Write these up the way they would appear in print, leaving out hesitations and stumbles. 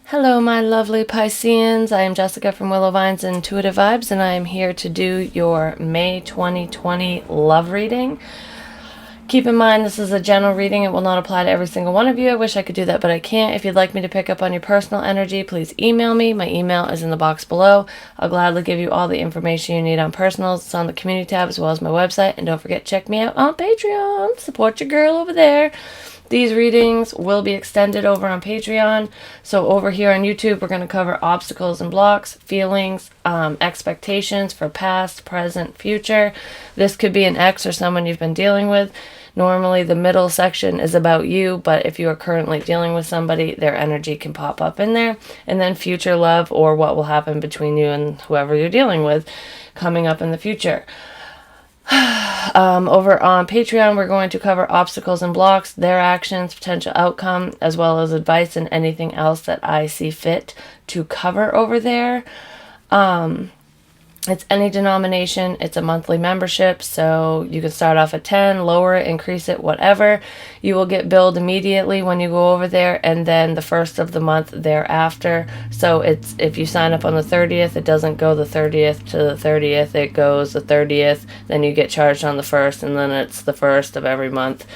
Hello, my lovely Pisceans. I am Jessica from Willow Vines Intuitive Vibes, and I am here to do your May 2020 love reading. Keep in mind, this is a general reading. It will not apply to every single one of you. I wish I could do that, but I can't. If you'd like me to pick up on your personal energy, please email me. My email is in the box below. I'll gladly give you all the information you need on personals. It's on the community tab as well as my website. And don't forget, check me out on Patreon. Support your girl over there. These readings will be extended over on Patreon. So over here on YouTube, we're going to cover obstacles and blocks, feelings, expectations for past, present, future. This could be an ex or someone you've been dealing with. Normally the middle section is about you, but if you are currently dealing with somebody, their energy can pop up in there. And then future love, or what will happen between you and whoever you're dealing with coming up in the future. Over on Patreon, we're going to cover obstacles and blocks, their actions, potential outcome, as well as advice and anything else that I see fit to cover over there. It's any denomination. It's a monthly membership, so you can start off at 10, lower it, increase it, whatever. You will get billed immediately when you go over there, and then the first of the month thereafter. So it's, if you sign up on the 30th, it doesn't go the 30th to the 30th. It goes the 30th, then you get charged on the 1st, and then it's the 1st of every month,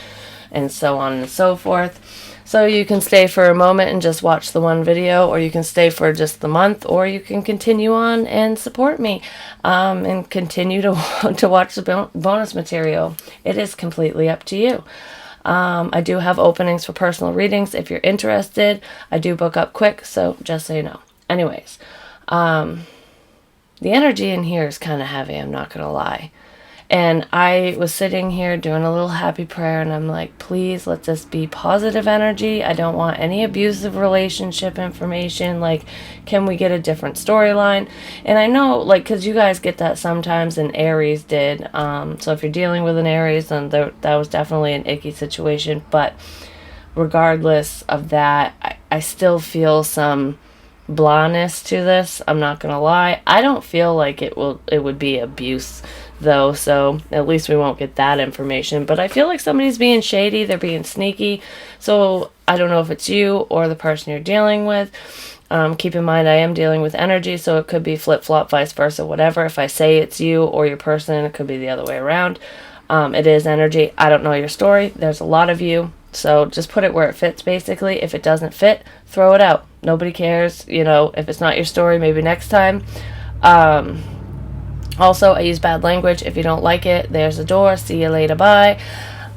and so on and so forth. So you can stay for a moment and just watch the one video, or you can stay for just the month, or you can continue on and support me and continue to watch the bonus material. It is completely up to you. I do have openings for personal readings if you're interested. I do book up quick, so just so you know. Anyways, the energy in here is kind of heavy, I'm not going to lie. And I was sitting here doing a little happy prayer, and I'm like, please let this be positive energy. I don't want any abusive relationship information. Like, can we get a different storyline? And I know, like, because you guys get that sometimes, and Aries did. So if you're dealing with an Aries, then that was definitely an icky situation. But regardless of that, I still feel some blahness to this. I'm not going to lie. I don't feel like it would be abuse though, so at least we won't get that information. But I feel like somebody's being shady, they're being sneaky, so I don't know if it's you or the person you're dealing with. Keep in mind, I am dealing with energy, so it could be flip-flop, vice versa, whatever. If I say it's you or your person, it could be the other way around. It is energy. I don't know your story. There's a lot of you, so just put it where it fits, basically. If it doesn't fit, throw it out. Nobody cares. You know, if it's not your story, maybe next time. Also, I use bad language. If you don't like it, there's a door. See you later. Bye.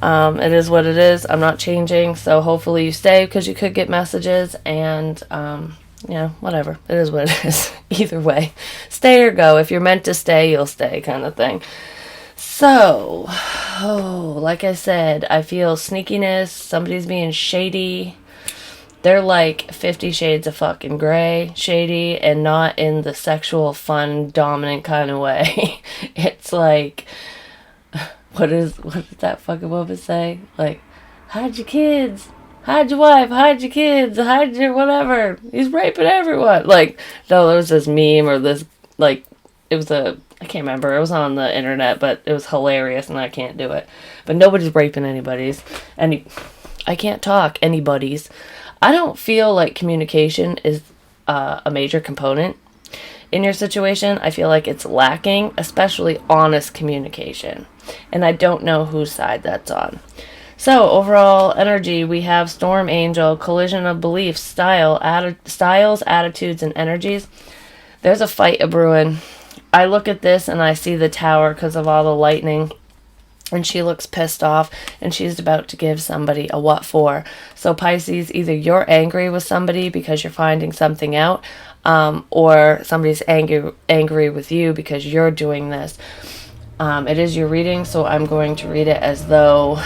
It is what it is. I'm not changing, so hopefully you stay, because you could get messages, and yeah, whatever. It is what it is. Either way, stay or go. If you're meant to stay, you'll stay, kind of thing. So, like I said, I feel sneakiness. Somebody's being shady. They're like 50 Shades of fucking gray, shady, and not in the sexual, fun, dominant kind of way. It's like, what did that fucking woman say? Like, hide your kids, hide your wife, hide your kids, hide your whatever. He's raping everyone. Like, no, there was this meme or this, like, it was I can't remember. It was on the internet, but it was hilarious, and I can't do it. But nobody's raping anybody's. I can't talk anybody's. I don't feel like communication is a major component in your situation. I feel like it's lacking, especially honest communication. And I don't know whose side that's on. So, overall energy, we have Storm Angel, collision of beliefs, styles, attitudes, and energies. There's a fight a-brewing. I look at this and I see the tower because of all the lightning. And she looks pissed off, and she's about to give somebody a what for. So Pisces, either you're angry with somebody because you're finding something out, or somebody's angry with you because you're doing this. It is your reading, so I'm going to read it as though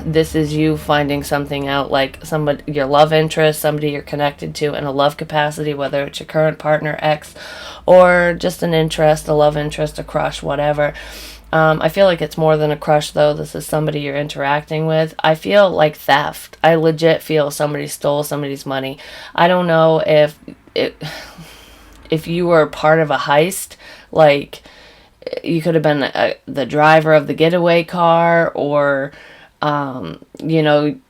this is you finding something out, like somebody, your love interest, somebody you're connected to in a love capacity, whether it's your current partner, ex, or just an interest, a love interest, a crush, whatever. I feel like it's more than a crush, though. This is somebody you're interacting with. I feel like theft. I legit feel somebody stole somebody's money. I don't know if you were part of a heist, like you could have been the driver of the getaway car, or you know,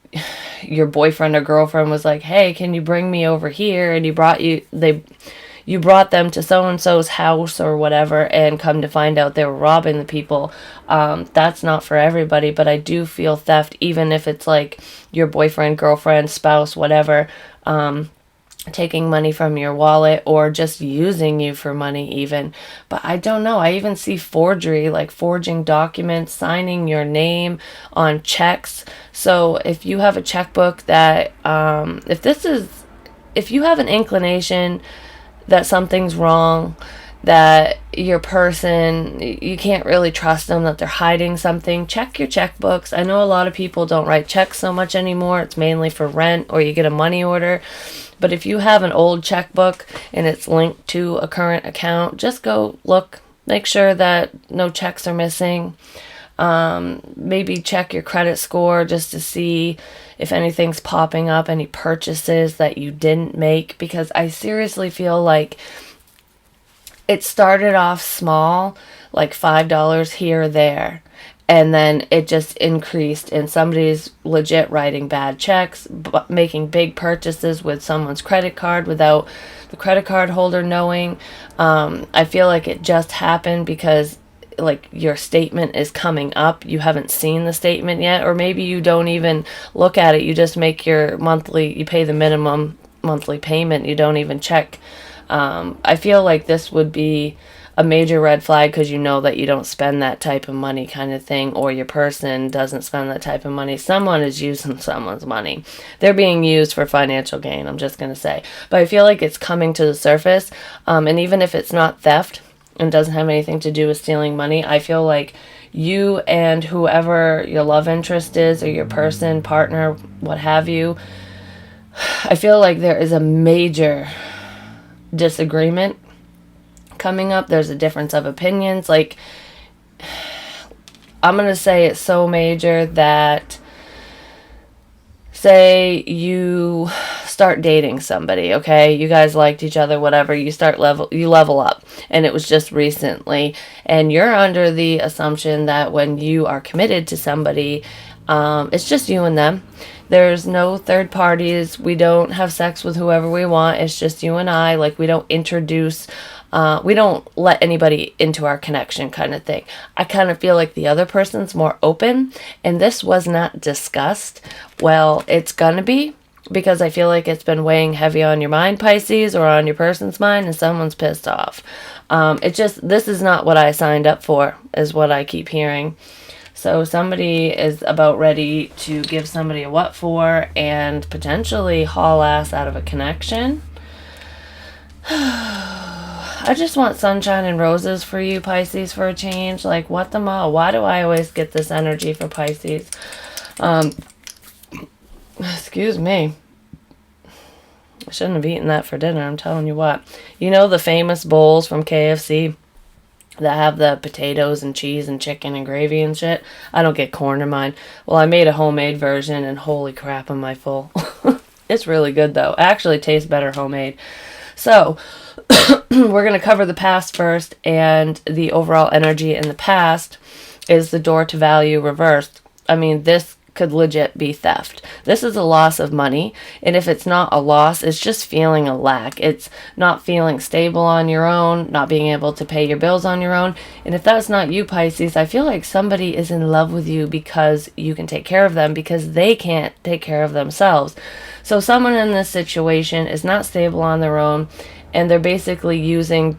your boyfriend or girlfriend was like, hey, can you bring me over here? And you brought them to so-and-so's house or whatever, and come to find out they were robbing the people. That's not for everybody, but I do feel theft, even if it's like your boyfriend, girlfriend, spouse, whatever, taking money from your wallet or just using you for money even. But I don't know. I even see forgery, like forging documents, signing your name on checks. So if you have a checkbook that, if you have an inclination that something's wrong, that your person, you can't really trust them, that they're hiding something, check your checkbooks. I know a lot of people don't write checks so much anymore. It's mainly for rent or you get a money order. But if you have an old checkbook and it's linked to a current account, just go look, make sure that no checks are missing. Maybe check your credit score just to see if anything's popping up, any purchases that you didn't make, because I seriously feel like it started off small, like $5 here or there, and then it just increased, and somebody's legit writing bad checks, making big purchases with someone's credit card without the credit card holder knowing. I feel like it just happened because like your statement is coming up, you haven't seen the statement yet, or maybe you don't even look at it, you just make your monthly, you pay the minimum monthly payment, you don't even check. I feel like this would be a major red flag, because you know that you don't spend that type of money kind of thing, or your person doesn't spend that type of money. Someone is using someone's money. They're being used for financial gain, I'm just going to say. But I feel like it's coming to the surface, and even if it's not theft and doesn't have anything to do with stealing money, I feel like you and whoever your love interest is, or your person, partner, what have you, I feel like there is a major disagreement coming up. There's a difference of opinions. Like, I'm going to say it's so major that, say you start dating somebody, okay? You guys liked each other, whatever. You level up, and it was just recently, and you're under the assumption that when you are committed to somebody, it's just you and them. There's no third parties. We don't have sex with whoever we want. It's just you and I. Like, we don't introduce, we don't let anybody into our connection kind of thing. I kind of feel like the other person's more open, and this was not discussed. Well, it's gonna be, because I feel like it's been weighing heavy on your mind, Pisces, or on your person's mind, and someone's pissed off. This is not what I signed up for, is what I keep hearing. So somebody is about ready to give somebody a what for, and potentially haul ass out of a connection. I just want sunshine and roses for you, Pisces, for a change. Like, what the hell? Why do I always get this energy for Pisces? Excuse me. I shouldn't have eaten that for dinner, I'm telling you what. You know the famous bowls from KFC that have the potatoes and cheese and chicken and gravy and shit? I don't get corn in mine. Well, I made a homemade version, and holy crap, am I full. It's really good, though. It actually tastes better homemade. So, we're going to cover the past first, and the overall energy in the past is the door to value reversed. I mean, this could legit be theft. This is a loss of money, and if it's not a loss, it's just feeling a lack. It's not feeling stable on your own, not being able to pay your bills on your own. And if that's not you, Pisces, I feel like somebody is in love with you because you can take care of them, because they can't take care of themselves. So someone in this situation is not stable on their own, and they're basically using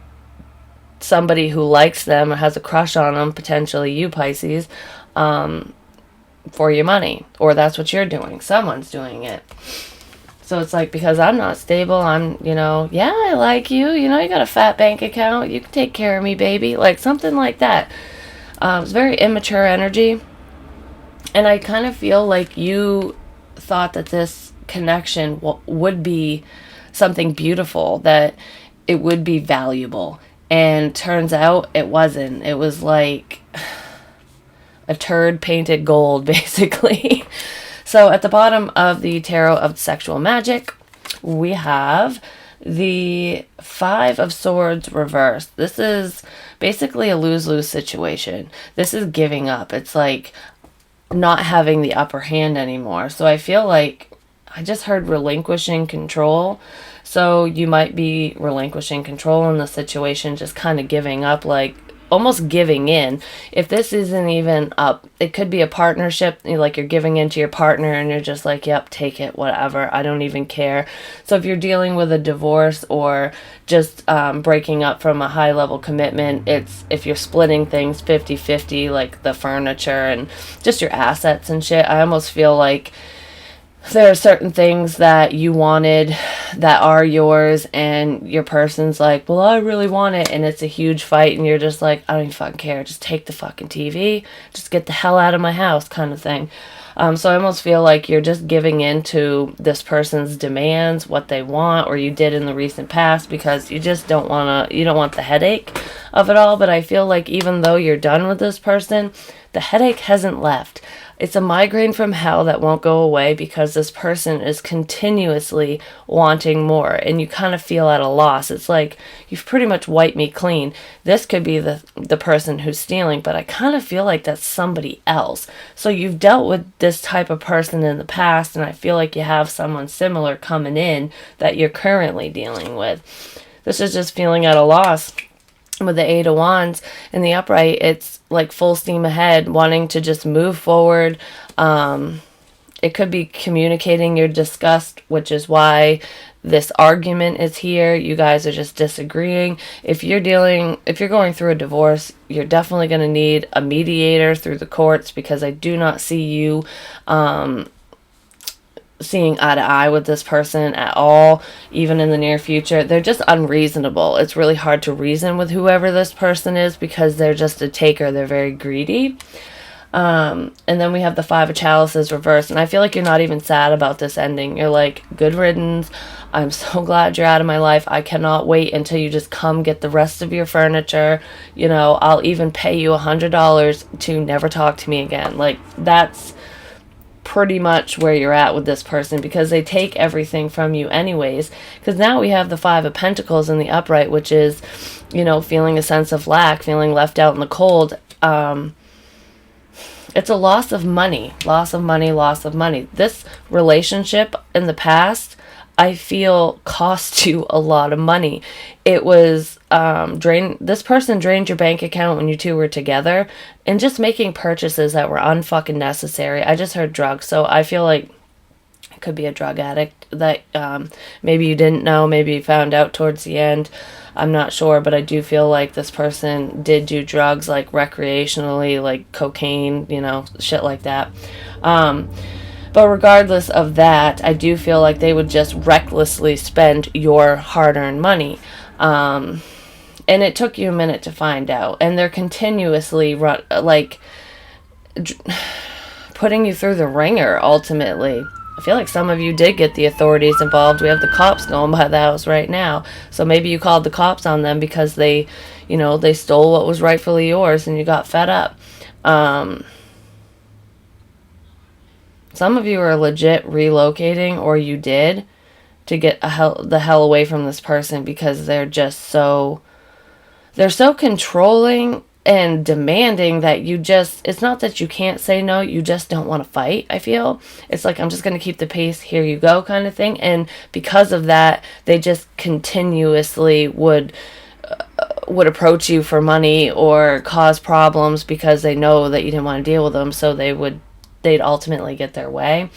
somebody who likes them or has a crush on them, potentially you, Pisces, for your money. Or that's what you're doing. Someone's doing it. So it's like, because I'm not stable, I'm, yeah, I like you. You got a fat bank account. You can take care of me, baby. Like, something like that. It's very immature energy. And I kind of feel like you thought that this connection would be something beautiful, that it would be valuable. And turns out it wasn't. It was like a turd painted gold, basically. So at the bottom of the Tarot of Sexual Magic, we have the Five of Swords reversed. This is basically a lose-lose situation. This is giving up. It's like, not having the upper hand anymore. So I feel like I just heard relinquishing control. So you might be relinquishing control in the situation, just kind of giving up, like almost giving in. If this isn't even up, it could be a partnership, like you're giving in to your partner and you're just like, yep, take it, whatever, I don't even care. So if you're dealing with a divorce or just breaking up from a high level commitment, it's if you're splitting things 50-50, like the furniture and just your assets and shit, I almost feel like there are certain things that you wanted that are yours, and your person's like, well, I really want it, and it's a huge fight, and you're just like, I don't even fucking care, just take the fucking TV, just get the hell out of my house, kind of thing. So I almost feel like you're just giving in to this person's demands, what they want, or you did in the recent past, because you just don't you don't want the headache of it all. But I feel like even though you're done with this person, the headache hasn't left. It's a migraine from hell that won't go away because this person is continuously wanting more, and you kind of feel at a loss. It's like, you've pretty much wiped me clean. This could be the person who's stealing, but I kind of feel like that's somebody else. So you've dealt with this type of person in the past, and I feel like you have someone similar coming in that you're currently dealing with. This is just feeling at a loss. With the Eight of Wands in the upright, it's like full steam ahead, wanting to just move forward. It could be communicating your disgust, which is why this argument is here. You guys are just disagreeing. If you're going through a divorce, you're definitely going to need a mediator through the courts, because I do not see you seeing eye to eye with this person at all, even in the near future. They're just unreasonable. It's really hard to reason with whoever this person is, because they're just a taker. They're very greedy. And then we have the Five of Chalices reversed, and I feel like you're not even sad about this ending. You're like, good riddance. I'm so glad you're out of my life. I cannot wait until you just come get the rest of your furniture. You know, I'll even pay you $100 to never talk to me again. Like, that's pretty much where you're at with this person, because they take everything from you anyways. Because now we have the Five of Pentacles in the upright, which is, you know, feeling a sense of lack, feeling left out in the cold. It's a loss of money. This relationship in the past, I feel, cost you a lot of money. It was this person drained your bank account when you two were together, and just making purchases that were unfucking necessary. I just heard drugs, so I feel like it could be a drug addict that maybe you didn't know, maybe you found out towards the end. I'm not sure, but I do feel like this person did do drugs, like recreationally, like cocaine, you know, shit like that. But regardless of that, I do feel like they would just recklessly spend your hard-earned money. And it took you a minute to find out. And they're continuously, putting you through the ringer, ultimately. I feel like some of you did get the authorities involved. We have the cops going by the house right now. So maybe you called the cops on them because they stole what was rightfully yours and you got fed up. Some of you are legit relocating, or you did, to get the hell away from this person, because they're so controlling and demanding that it's not that you can't say no, you just don't want to fight, I feel. It's like, I'm just going to keep the pace, here you go, kind of thing. And because of that, they just continuously would approach you for money or cause problems, because they know that you didn't want to deal with them, so they'd ultimately get their way.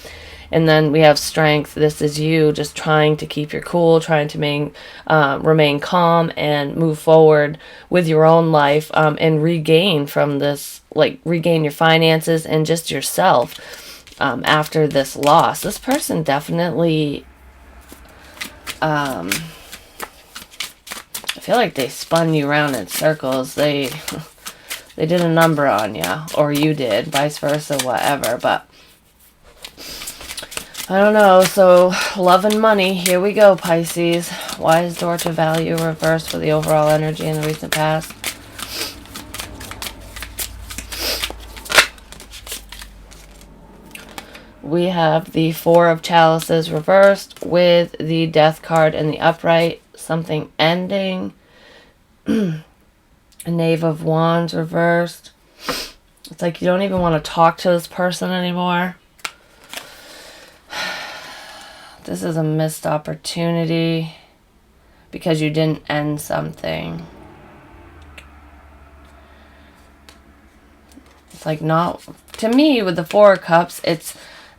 And then we have Strength. This is you just trying to keep your cool, trying to remain calm and move forward with your own life, and regain your finances and just yourself after this loss. This person definitely, I feel like they spun you around in circles. They did a number on you, or you did, vice versa, whatever. But I don't know. So, love and money. Here we go, Pisces. Wise door to value reversed for the overall energy in the recent past. We have the Four of Chalices reversed with the Death card in the upright. Something ending. A Knave of Wands reversed. It's like you don't even want to talk to this person anymore. This is a missed opportunity because you didn't end something. It's like not, to me with the Four of Cups, it's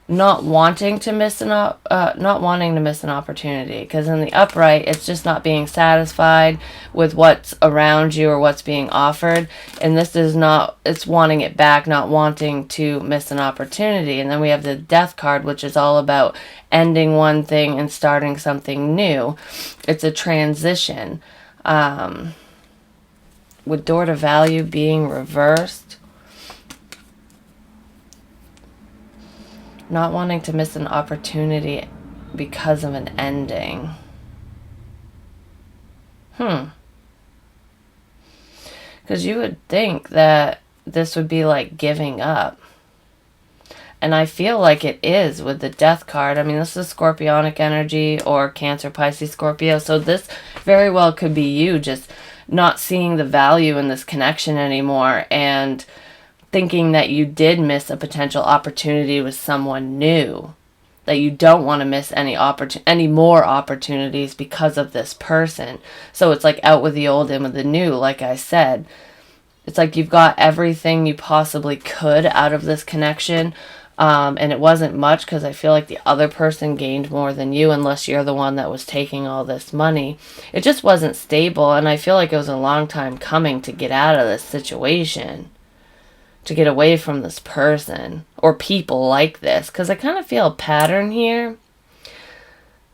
not wanting to miss an opportunity, because in the upright it's just not being satisfied with what's around you or what's being offered, and this is not, it's wanting it back, not wanting to miss an opportunity. And then we have the Death card, which is all about ending one thing and starting something new. It's a transition, with door to value being reversed. Not wanting to miss an opportunity because of an ending. Because you would think that this would be like giving up. And I feel like it is with the Death card. I mean, this is Scorpionic energy or Cancer, Pisces, Scorpio. So this very well could be you just not seeing the value in this connection anymore and thinking that you did miss a potential opportunity with someone new, that you don't want to miss any more opportunities because of this person. So it's like out with the old, in with the new. Like I said, it's like you've got everything you possibly could out of this connection, and it wasn't much, because I feel like the other person gained more than you, unless you're the one that was taking all this money. It just wasn't stable, and I feel like it was a long time coming to get out of this situation, to get away from this person or people like this, because I kind of feel a pattern here.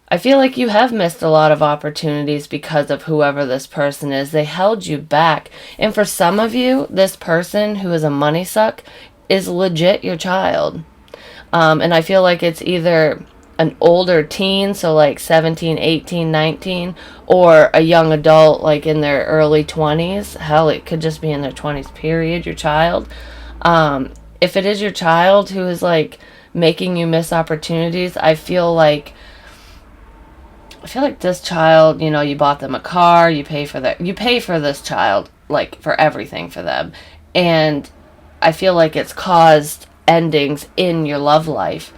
I feel like you have missed a lot of opportunities because of whoever this person is. They held you back. And for some of you, this person who is a money suck is legit your child. And I feel like it's either an older teen, so like 17, 18, 19, or a young adult like in their early 20s. Hell, it could just be in their 20s, period, your child. If it is your child who is like making you miss opportunities, I feel like this child, you bought them a car, you pay for this child, like for everything for them. And I feel like it's caused endings in your love life.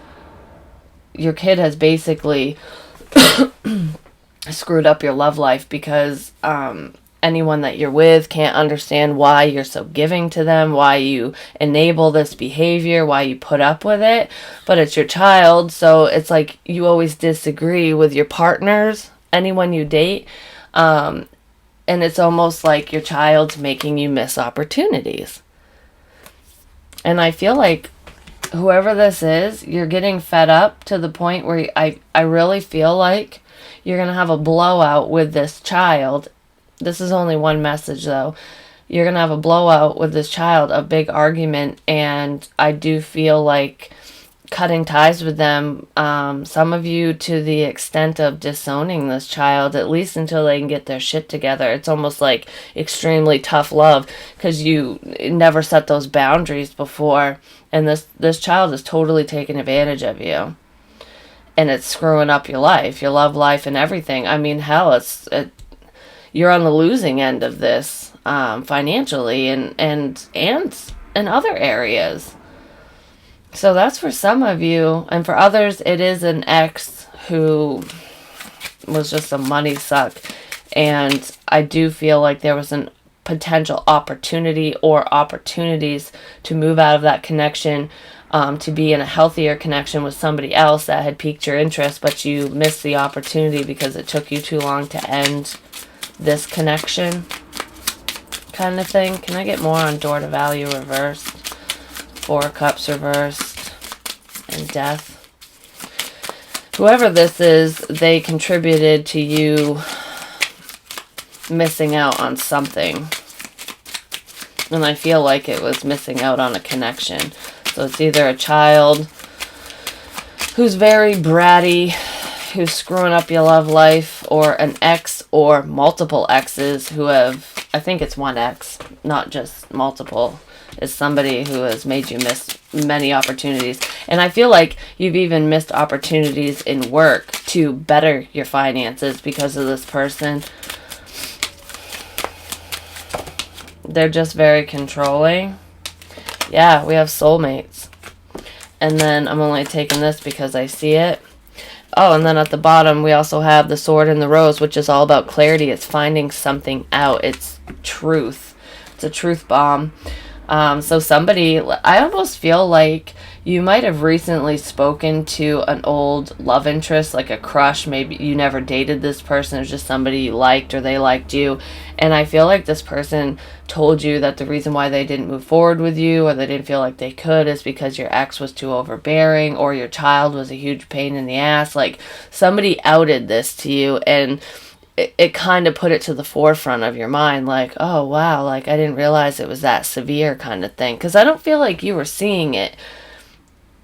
Your kid has basically screwed up your love life because, anyone that you're with can't understand why you're so giving to them, why you enable this behavior, why you put up with it. But it's your child, so it's like you always disagree with your partners, anyone you date. And it's almost like your child's making you miss opportunities. And I feel like whoever this is, you're getting fed up to the point where I really feel like you're going to have a blowout with this child. This is only one message, though. You're going to have a blowout with this child, a big argument, and I do feel like cutting ties with them, some of you to the extent of disowning this child, at least until they can get their shit together. It's almost like extremely tough love, because you never set those boundaries before, and this child is totally taking advantage of you. And it's screwing up your life, your love life, and everything. I mean, hell, you're on the losing end of this, financially and in other areas. So that's for some of you. And for others, it is an ex who was just a money suck. And I do feel like there was an potential opportunity or opportunities to move out of that connection, to be in a healthier connection with somebody else that had piqued your interest, but you missed the opportunity because it took you too long to end this connection, kind of thing. Can I get more on door to value reversed, Four of Cups reversed, and Death? Whoever this is, they contributed to you missing out on something, and I feel like it was missing out on a connection. So it's either a child who's very bratty, who's screwing up your love life, or an ex or multiple exes who have, I think it's one ex, not just multiple, is somebody who has made you miss many opportunities. And I feel like you've even missed opportunities in work to better your finances because of this person. They're just very controlling. Yeah, we have soulmates. And then I'm only taking this because I see it. Oh, and then at the bottom, we also have the Sword and the Rose, which is all about clarity. It's finding something out. It's truth. It's a truth bomb. So somebody, I almost feel like you might have recently spoken to an old love interest, like a crush. Maybe you never dated this person. It was just somebody you liked or they liked you. And I feel like this person told you that the reason why they didn't move forward with you or they didn't feel like they could is because your ex was too overbearing or your child was a huge pain in the ass. Like somebody outed this to you, and it kind of put it to the forefront of your mind, like, oh wow, like I didn't realize it was that severe kind of thing. Because I don't feel like you were seeing it.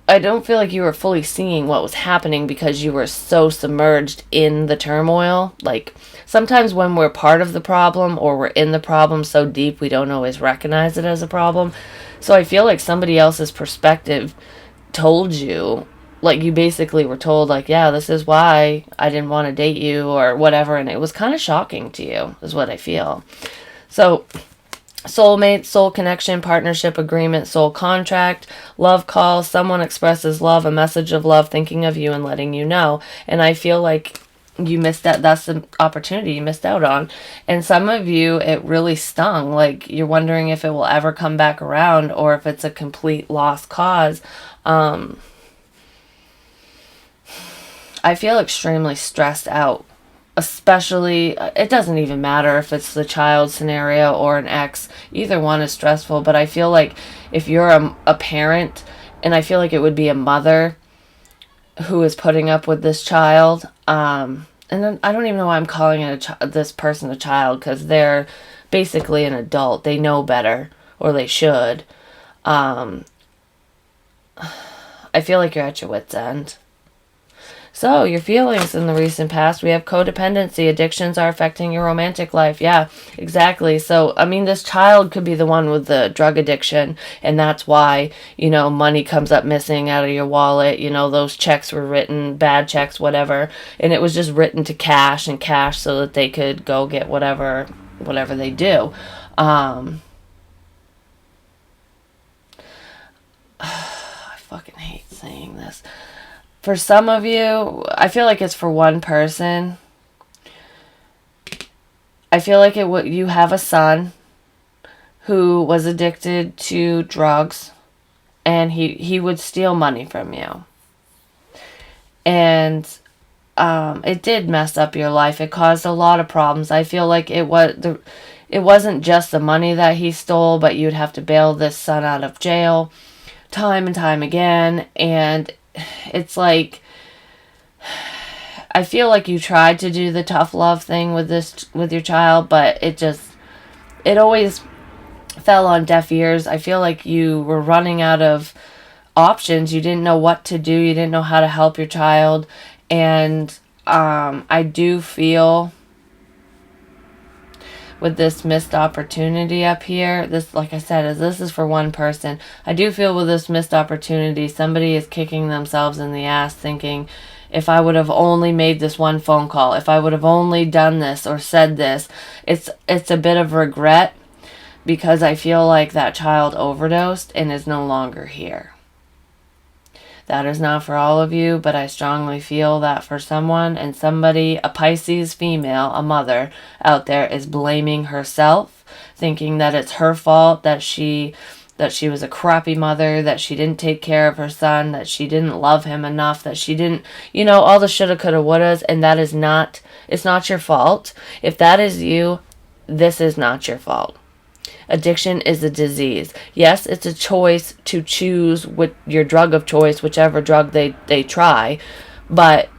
I don't feel like you were fully seeing what was happening because you were so submerged in the turmoil. Like sometimes when we're part of the problem or we're in the problem so deep, we don't always recognize it as a problem. So I feel like somebody else's perspective told you, like you basically were told, like, yeah, this is why I didn't want to date you or whatever. And it was kind of shocking to you is what I feel. So soulmate, soul connection, partnership, agreement, soul contract, love call, someone expresses love, a message of love, thinking of you and letting you know. And I feel like you missed that. That's the opportunity you missed out on. And some of you, it really stung. Like you're wondering if it will ever come back around or if it's a complete lost cause. I feel extremely stressed out. Especially, it doesn't even matter if it's the child scenario or an ex. Either one is stressful, but I feel like if you're a parent, and I feel like it would be a mother who is putting up with this child, and then I don't even know why I'm calling it this person a child, because they're basically an adult. They know better, or they should. I feel like you're at your wit's end. So, your feelings in the recent past, we have codependency. Addictions are affecting your romantic life. Yeah, exactly. So, I mean, this child could be the one with the drug addiction, and that's why, money comes up missing out of your wallet. Those checks were written, bad checks, whatever, and it was just written to cash so that they could go get whatever they do. I fucking hate saying this. For some of you, I feel like it's for one person. I feel like you have a son who was addicted to drugs, and he would steal money from you. And it did mess up your life. It caused a lot of problems. I feel like it wasn't just the money that he stole, but you'd have to bail this son out of jail time and time again, and it's like I feel like you tried to do the tough love thing with your child, but it always fell on deaf ears. I feel like you were running out of options. You didn't know what to do. You didn't know how to help your child, and I do feel with this missed opportunity up here, this, like I said, this is for one person. I do feel with this missed opportunity, somebody is kicking themselves in the ass thinking, if I would have only made this one phone call, if I would have only done this or said this. It's a bit of regret because I feel like that child overdosed and is no longer here. That is not for all of you, but I strongly feel that for someone, and somebody, a Pisces female, a mother out there, is blaming herself, thinking that it's her fault, that she was a crappy mother, that she didn't take care of her son, that she didn't love him enough, that she didn't, all the shoulda, coulda, wouldas, and that is not, it's not your fault. If that is you, this is not your fault. Addiction is a disease. Yes, it's a choice to choose with your drug of choice, whichever drug they try, but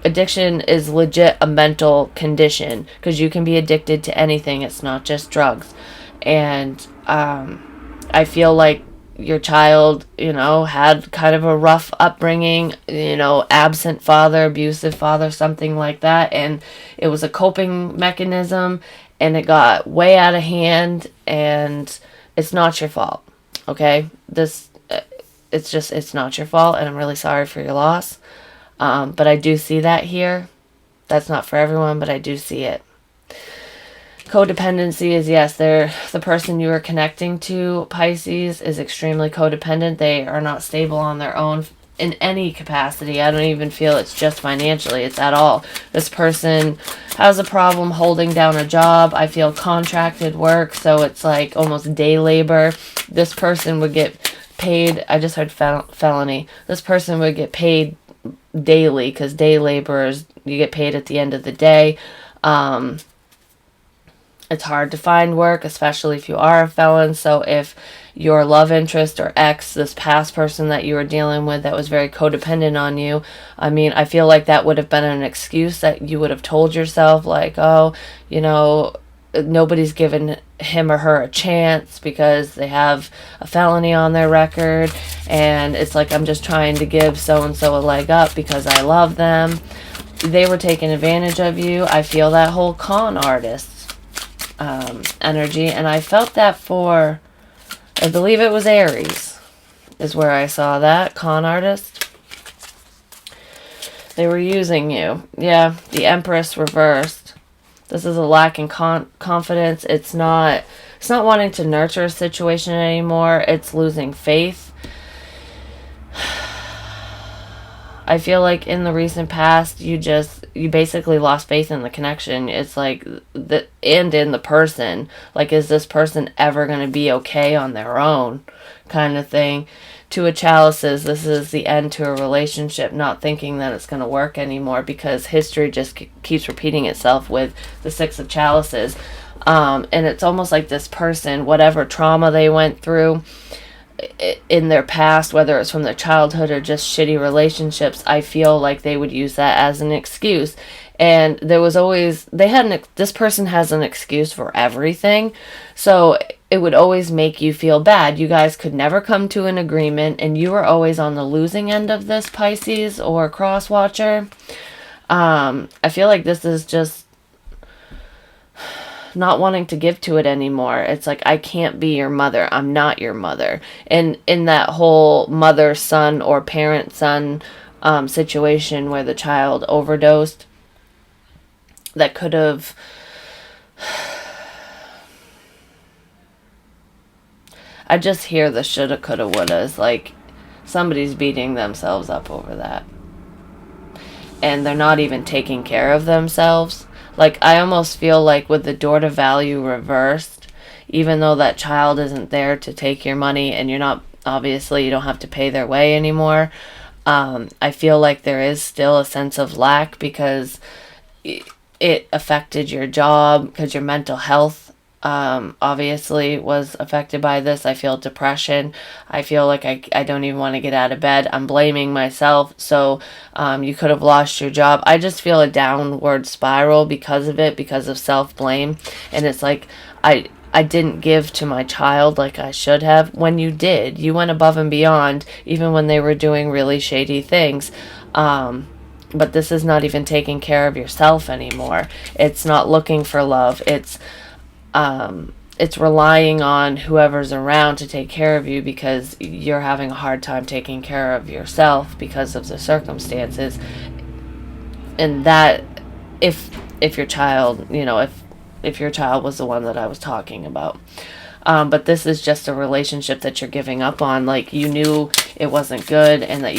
addiction is legit a mental condition because you can be addicted to anything. It's not just drugs. And I feel like your child, had kind of a rough upbringing, absent father, abusive father, something like that, and it was a coping mechanism, and it got way out of hand, and it's not your fault, okay? It's not your fault, and I'm really sorry for your loss, but I do see that here. That's not for everyone, but I do see it. Codependency is, yes, the person you are connecting to, Pisces, is extremely codependent. They are not stable on their own in any capacity. I don't even feel it's just financially. It's at all. This person has a problem holding down a job. I feel contracted work, so it's like almost day labor. This person would get paid. I just heard felony. This person would get paid daily, because day laborers, you get paid at the end of the day. It's hard to find work, especially if you are a felon. So if your love interest or ex, this past person that you were dealing with that was very codependent on you, I mean, I feel like that would have been an excuse that you would have told yourself, like, oh, you know, nobody's given him or her a chance because they have a felony on their record, and it's like, I'm just trying to give so-and-so a leg up because I love them. They were taking advantage of you. I feel that whole con artist energy, and I felt that for, I believe it was Aries, is where I saw that, con artist. They were using you. Yeah, the Empress reversed. This is a lack in confidence. It's not wanting to nurture a situation anymore. It's losing faith. I feel like in the recent past, you basically lost faith in the connection. It's like, and in the person. Like, is this person ever going to be okay on their own? Kind of thing. Two of Chalices, this is the end to a relationship, not thinking that it's going to work anymore, because history just keeps repeating itself with the Six of Chalices. And it's almost like this person, whatever trauma they went through in their past, whether it's from their childhood or just shitty relationships, I feel like they would use that as an excuse. And there was always, this person has an excuse for everything. So it would always make you feel bad. You guys could never come to an agreement, and you were always on the losing end of this, Pisces or cross watcher. I feel like this is just not wanting to give to it anymore. It's like, I can't be your mother. I'm not your mother. And in that whole mother-son or parent-son situation where the child overdosed, that could have... I just hear the shoulda, coulda, wouldas. Like, somebody's beating themselves up over that. And they're not even taking care of themselves. Like, I almost feel like with the door to value reversed, even though that child isn't there to take your money, and you're not, obviously, you don't have to pay their way anymore, I feel like there is still a sense of lack, because it affected your job, because your mental health obviously was affected by this. I feel depression. I feel like I don't even want to get out of bed. I'm blaming myself. So you could have lost your job. I just feel a downward spiral because of it, because of self-blame. And it's like, I didn't give to my child like I should have. When you did, you went above and beyond, even when they were doing really shady things. But this is not even taking care of yourself anymore. It's not looking for love. It's relying on whoever's around to take care of you, because you're having a hard time taking care of yourself because of the circumstances. And that, if your child, you know, if your child was the one that I was talking about. But this is just a relationship that you're giving up on. Like, you knew it wasn't good, and that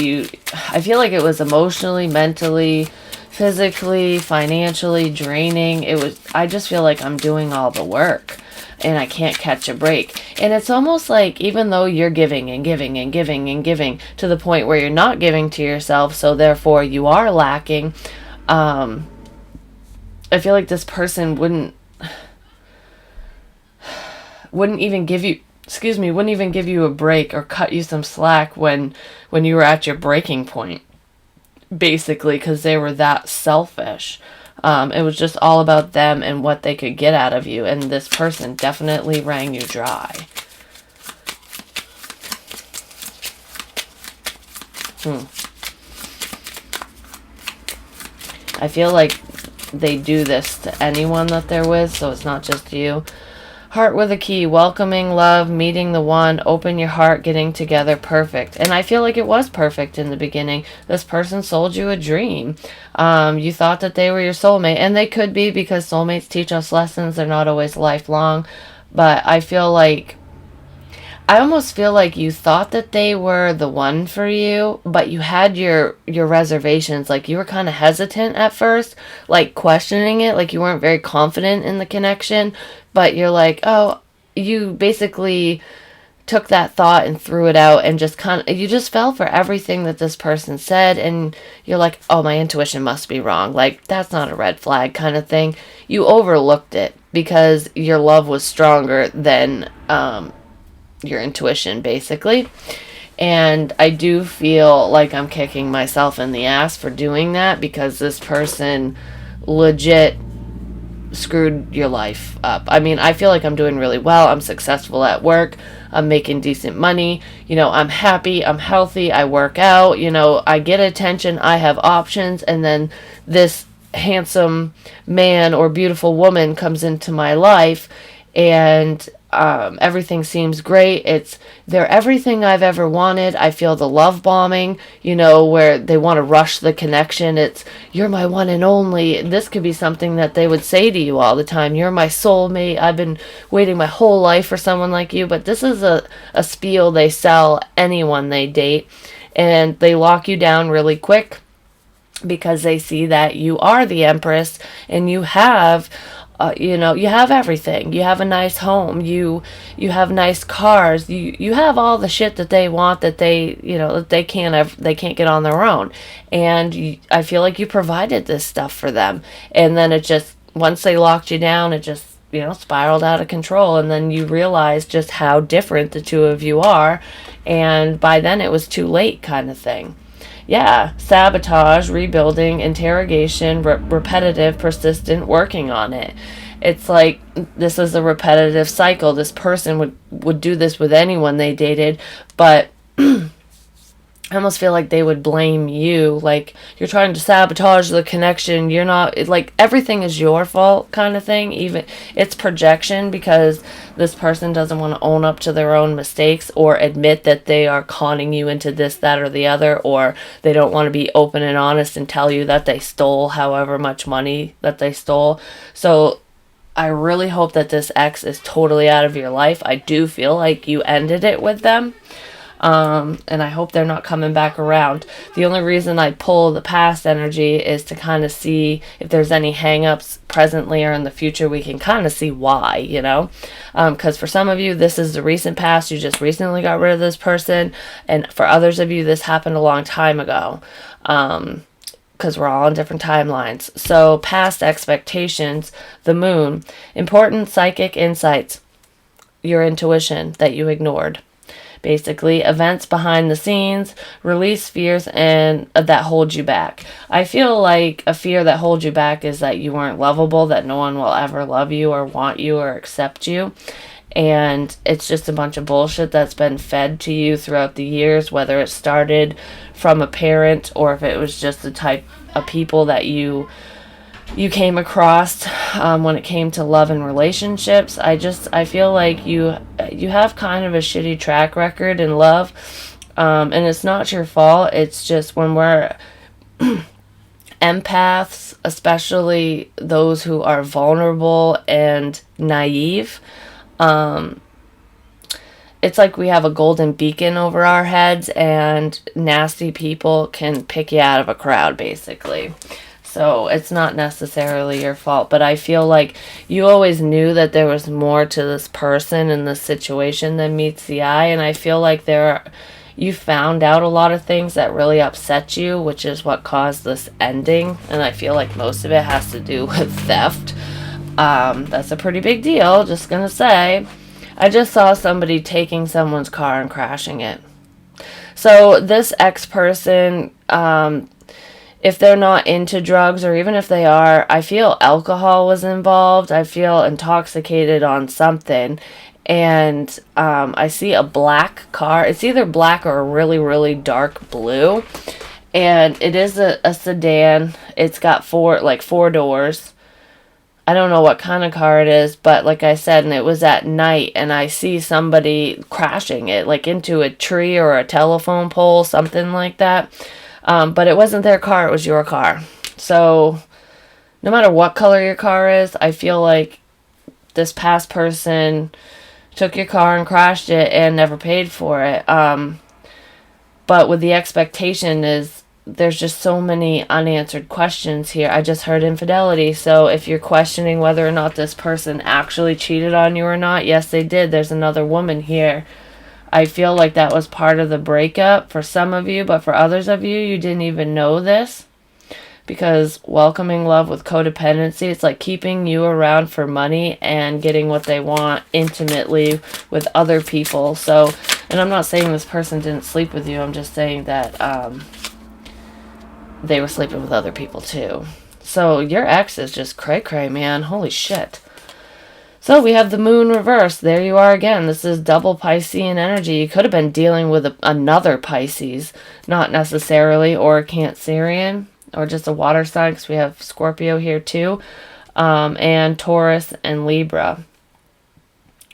I feel like it was emotionally, mentally, physically, financially draining. I just feel like I'm doing all the work, and I can't catch a break. And it's almost like, even though you're giving and giving and giving and giving to the point where you're not giving to yourself, so therefore you are lacking, I feel like this person wouldn't even give you a break or cut you some slack when you were at your breaking point, basically, because they were that selfish. It was just all about them and what they could get out of you, and this person definitely wrung you dry. I feel like they do this to anyone that they're with, so it's not just you. Heart with a key, welcoming love, meeting the one, open your heart, getting together, perfect. And I feel like it was perfect in the beginning. This person sold you a dream. You thought that they were your soulmate, and they could be, because soulmates teach us lessons. They're not always lifelong. But I almost feel like you thought that they were the one for you, but you had your reservations. Like, you were kind of hesitant at first, like questioning it, like you weren't very confident in the connection, but you're like, oh, you basically took that thought and threw it out, and just you just fell for everything that this person said, and you're like, oh, my intuition must be wrong. Like, that's not a red flag kind of thing. You overlooked it because your love was stronger than your intuition, basically. And I do feel like I'm kicking myself in the ass for doing that, because this person legit screwed your life up. I mean, I feel like I'm doing really well. I'm successful at work. I'm making decent money. I'm happy. I'm healthy. I work out. I get attention. I have options. And then this handsome man or beautiful woman comes into my life, and everything seems great. They're everything I've ever wanted. I feel the love bombing, where they want to rush the connection. It's, you're my one and only. This could be something that they would say to you all the time. You're my soulmate. I've been waiting my whole life for someone like you. But this is a spiel they sell anyone they date, and they lock you down really quick, because they see that you are the Empress, and you have you have everything. You have a nice home. You have nice cars. You have all the shit that they want, that they can't get on their own. And I feel like you provided this stuff for them. And then it just, once they locked you down, it just spiraled out of control. And then you realize just how different the two of you are. And by then it was too late, kind of thing. Yeah, sabotage, rebuilding, interrogation, repetitive, persistent, working on it. It's like, this is a repetitive cycle. This person would do this with anyone they dated, but I almost feel like they would blame you, like, you're trying to sabotage the connection. You're not, like, everything is your fault kind of thing. Even it's projection, because this person doesn't want to own up to their own mistakes, or admit that they are conning you into this, that, or the other, or they don't want to be open and honest and tell you that they stole however much money that they stole. So I really hope that this ex is totally out of your life. I do feel like you ended it with them. And I hope they're not coming back around. The only reason I pull the past energy is to kind of see if there's any hang-ups presently or in the future. We can kind of see why, because for some of you, this is the recent past. You just recently got rid of this person. And for others of you, this happened a long time ago, because we're all on different timelines. So past expectations, the moon, important psychic insights, your intuition that you ignored. Basically, events behind the scenes, release fears and that hold you back. I feel like a fear that holds you back is that you weren't lovable, that no one will ever love you or want you or accept you. And it's just a bunch of bullshit that's been fed to you throughout the years, whether it started from a parent or if it was just the type of people that you came across when it came to love and relationships. I feel like you have kind of a shitty track record in love, and it's not your fault. It's just when we're empaths, especially those who are vulnerable and naive, it's like we have a golden beacon over our heads, and nasty people can pick you out of a crowd, basically. So it's not necessarily your fault, but I feel like you always knew that there was more to this person and this situation than meets the eye, and I feel like you found out a lot of things that really upset you, which is what caused this ending, and I feel like most of it has to do with theft. That's a pretty big deal, just gonna say. I just saw somebody taking someone's car and crashing it. So this ex-person, if they're not into drugs, or even if they are, I feel alcohol was involved. I feel intoxicated on something. And I see a black car. It's either black or a really, really dark blue. And it is a sedan. It's got four doors. I don't know what kind of car it is, but like I said, and it was at night, and I see somebody crashing it, like into a tree or a telephone pole, something like that. But it wasn't their car, it was your car. So no matter what color your car is, I feel like this past person took your car and crashed it and never paid for it. But with the expectation is there's just so many unanswered questions here. I just heard infidelity. So if you're questioning whether or not this person actually cheated on you or not, yes, they did. There's another woman here. I feel like that was part of the breakup for some of you, but for others of you, you didn't even know this. Because welcoming love with codependency, it's like keeping you around for money and getting what they want intimately with other people. So, and I'm not saying this person didn't sleep with you. I'm just saying that they were sleeping with other people too. So your ex is just cray-cray, man. Holy shit. So we have the moon reversed. There you are again. This is double Piscean energy. You could have been dealing with another Pisces, not necessarily, or a Cancerian, or just a water sign, because we have Scorpio here too, and Taurus and Libra.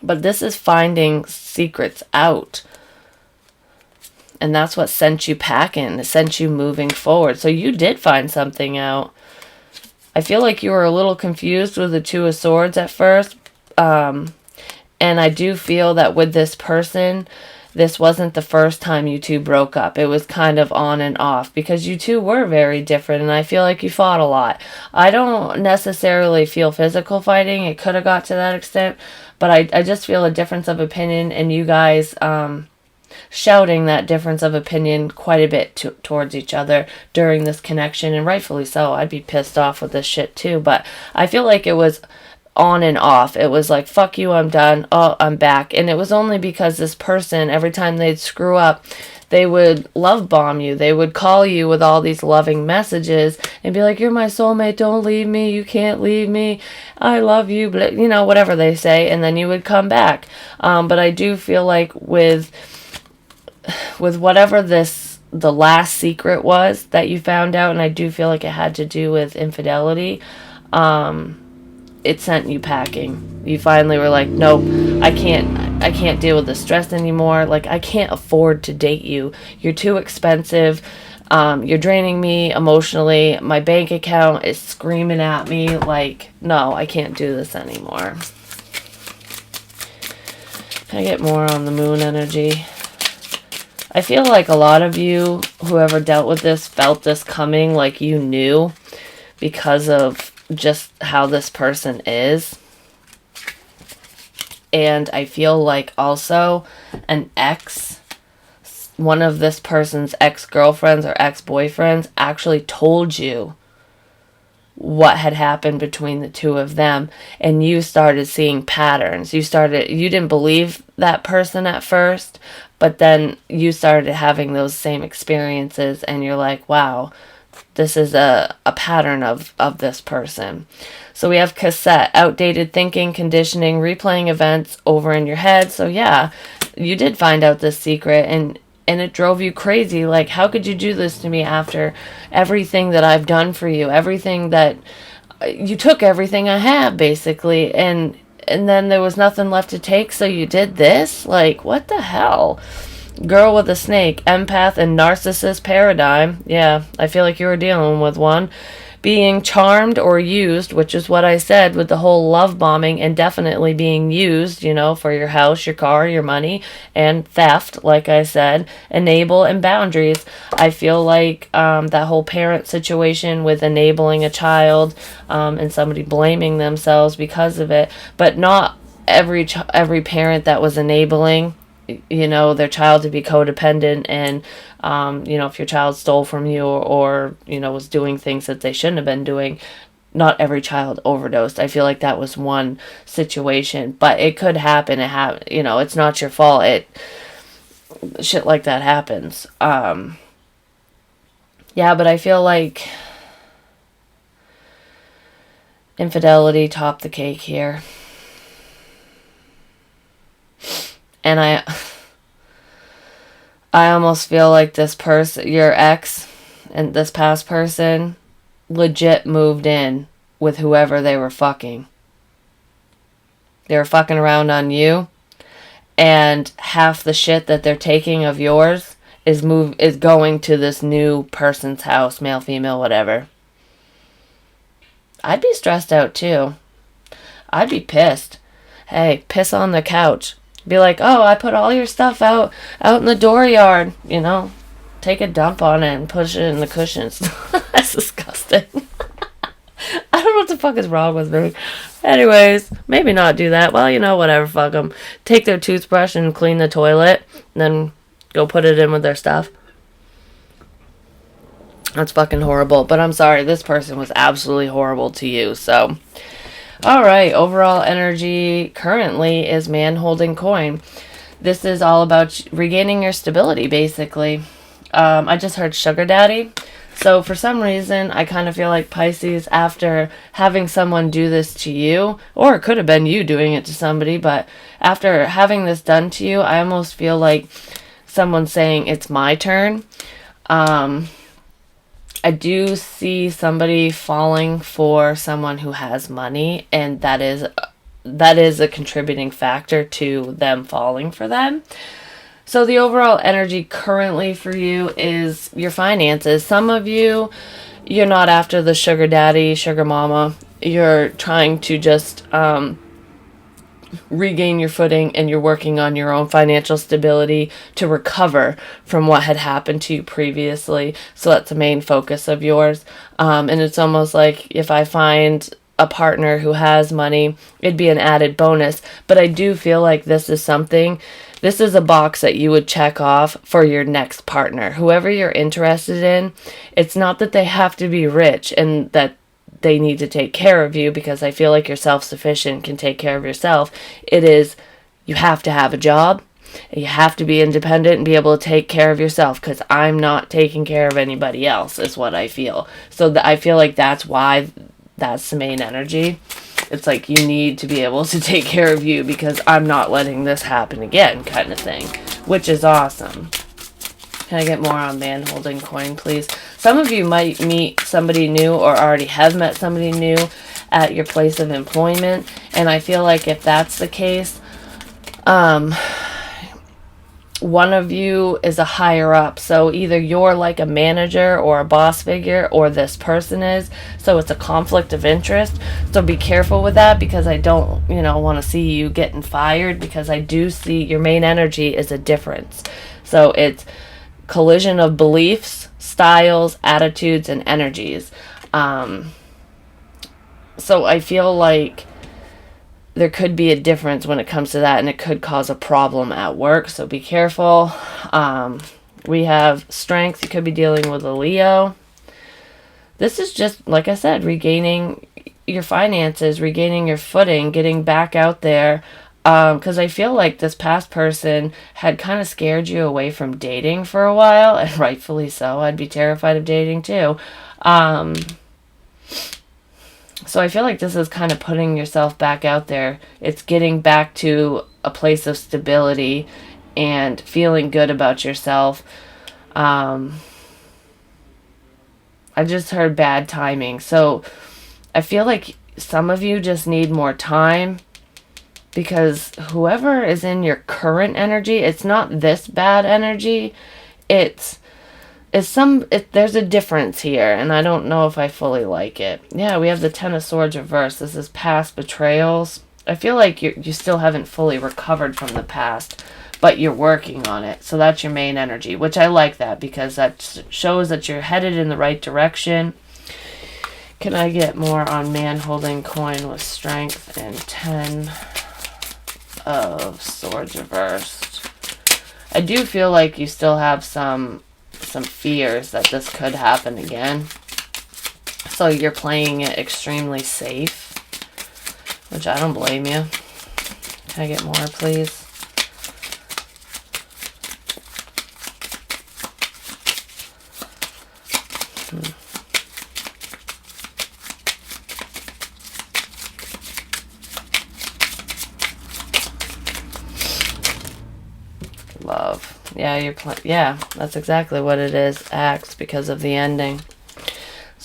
But this is finding secrets out. And that's what sent you packing. It sent you moving forward. So you did find something out. I feel like you were a little confused with the Two of Swords at first. And I do feel that with this person, this wasn't the first time you two broke up. It was kind of on and off because you two were very different, and I feel like you fought a lot. I don't necessarily feel physical fighting. It could have got to that extent, but I just feel a difference of opinion, and you guys shouting that difference of opinion quite a bit towards each other during this connection, and rightfully so. I'd be pissed off with this shit too, but I feel like it was on and off. It was like, fuck you, I'm done, oh, I'm back. And it was only because this person, every time they'd screw up, they would love bomb you. They would call you with all these loving messages and be like, you're my soulmate, don't leave me, you can't leave me, I love you, you know, whatever they say, and then you would come back. But I do feel like with whatever the last secret was that you found out, and I do feel like it had to do with infidelity, it sent you packing. You finally were like, nope, I can't deal with the stress anymore. Like, I can't afford to date you. You're too expensive. You're draining me emotionally. My bank account is screaming at me. Like, no, I can't do this anymore. Can I get more on the moon energy? I feel like a lot of you, whoever dealt with this, felt this coming, like you knew, because of just how this person is. And I feel like also an ex, one of this person's ex-girlfriends or ex-boyfriends actually told you what had happened between the two of them, and you started seeing patterns. You didn't believe that person at first, but then you started having those same experiences, and you're like, wow, this is a pattern of this person. So we have cassette, outdated thinking, conditioning, replaying events over in your head. So yeah, you did find out this secret, and it drove you crazy. Like, how could you do this to me after everything that I've done for you? Everything that you took, everything I have, basically, and then there was nothing left to take, so you did this? Like, what the hell? Girl with a snake, empath, and narcissist paradigm. Yeah, I feel like you were dealing with one. Being charmed or used, which is what I said with the whole love bombing, and definitely being used, you know, for your house, your car, your money, and theft, like I said. Enable and boundaries. I feel like that whole parent situation with enabling a child and somebody blaming themselves because of it, but not every parent that was enabling, you know, their child to be codependent, and you know, if your child stole from you or you know, was doing things that they shouldn't have been doing, not every child overdosed. I feel like that was one situation, but it could happen. You know, it's not your fault. Shit like that happens. Yeah, but I feel like infidelity topped the cake here. And I almost feel like this person, your ex, and this past person, legit moved in with whoever they were fucking. They were fucking around on you, and half the shit that they're taking of yours is going to this new person's house, male, female, whatever. I'd be stressed out too. I'd be pissed. Hey, piss on the couch. Be like, oh, I put all your stuff out in the dooryard. You know, take a dump on it and push it in the cushions. That's disgusting. I don't know what the fuck is wrong with me. Anyways, maybe not do that. Well, you know, whatever, fuck them. Take their toothbrush and clean the toilet, then go put it in with their stuff. That's fucking horrible. But I'm sorry, this person was absolutely horrible to you, so. Alright, overall energy currently is man holding coin. This is all about regaining your stability, basically. I just heard sugar daddy. So for some reason, I kind of feel like Pisces, after having someone do this to you, or it could have been you doing it to somebody, but after having this done to you, I almost feel like someone saying, it's my turn. I do see somebody falling for someone who has money, and that is a contributing factor to them falling for them. So the overall energy currently for you is your finances. Some of you, you're not after the sugar daddy, sugar mama. You're trying to just regain your footing, and you're working on your own financial stability to recover from what had happened to you previously. So that's the main focus of yours. And it's almost like if I find a partner who has money, it'd be an added bonus. But I do feel like this is a box that you would check off for your next partner. Whoever you're interested in, it's not that they have to be rich and that they need to take care of you, because I feel like you're self-sufficient, can take care of yourself. It is, you have to have a job, and you have to be independent and be able to take care of yourself, because I'm not taking care of anybody else, is what I feel. So I feel like that's why that's the main energy. It's like you need to be able to take care of you, because I'm not letting this happen again, kind of thing, which is awesome. Can I get more on man holding coin, please? Some of you might meet somebody new or already have met somebody new at your place of employment. And I feel like if that's the case, one of you is a higher up. So either you're like a manager or a boss figure, or this person is. So it's a conflict of interest. So be careful with that, because I don't, want to see you getting fired, because I do see your main energy is a difference. So it's collision of beliefs, styles, attitudes, and energies. So I feel like there could be a difference when it comes to that, and it could cause a problem at work, so be careful. We have strength. You could be dealing with a Leo. This is just, like I said, regaining your finances, regaining your footing, getting back out there. Because I feel like this past person had kind of scared you away from dating for a while, and rightfully so. I'd be terrified of dating too. So I feel like this is kind of putting yourself back out there. It's getting back to a place of stability and feeling good about yourself. I just heard bad timing. So I feel like some of you just need more time, because whoever is in your current energy, it's not this bad energy. There's a difference here, and I don't know if I fully like it. Yeah, we have the Ten of Swords reversed. This is past betrayals. I feel like you still haven't fully recovered from the past, but you're working on it. So that's your main energy, which I like that, because that shows that you're headed in the right direction. Can I get more on man holding coin with strength and 10 of Swords reversed? I do feel like you still have some fears that this could happen again. So you're playing it extremely safe, which I don't blame you. Can I get more, please? Love. Yeah, yeah, that's exactly what it is. Acts because of the ending.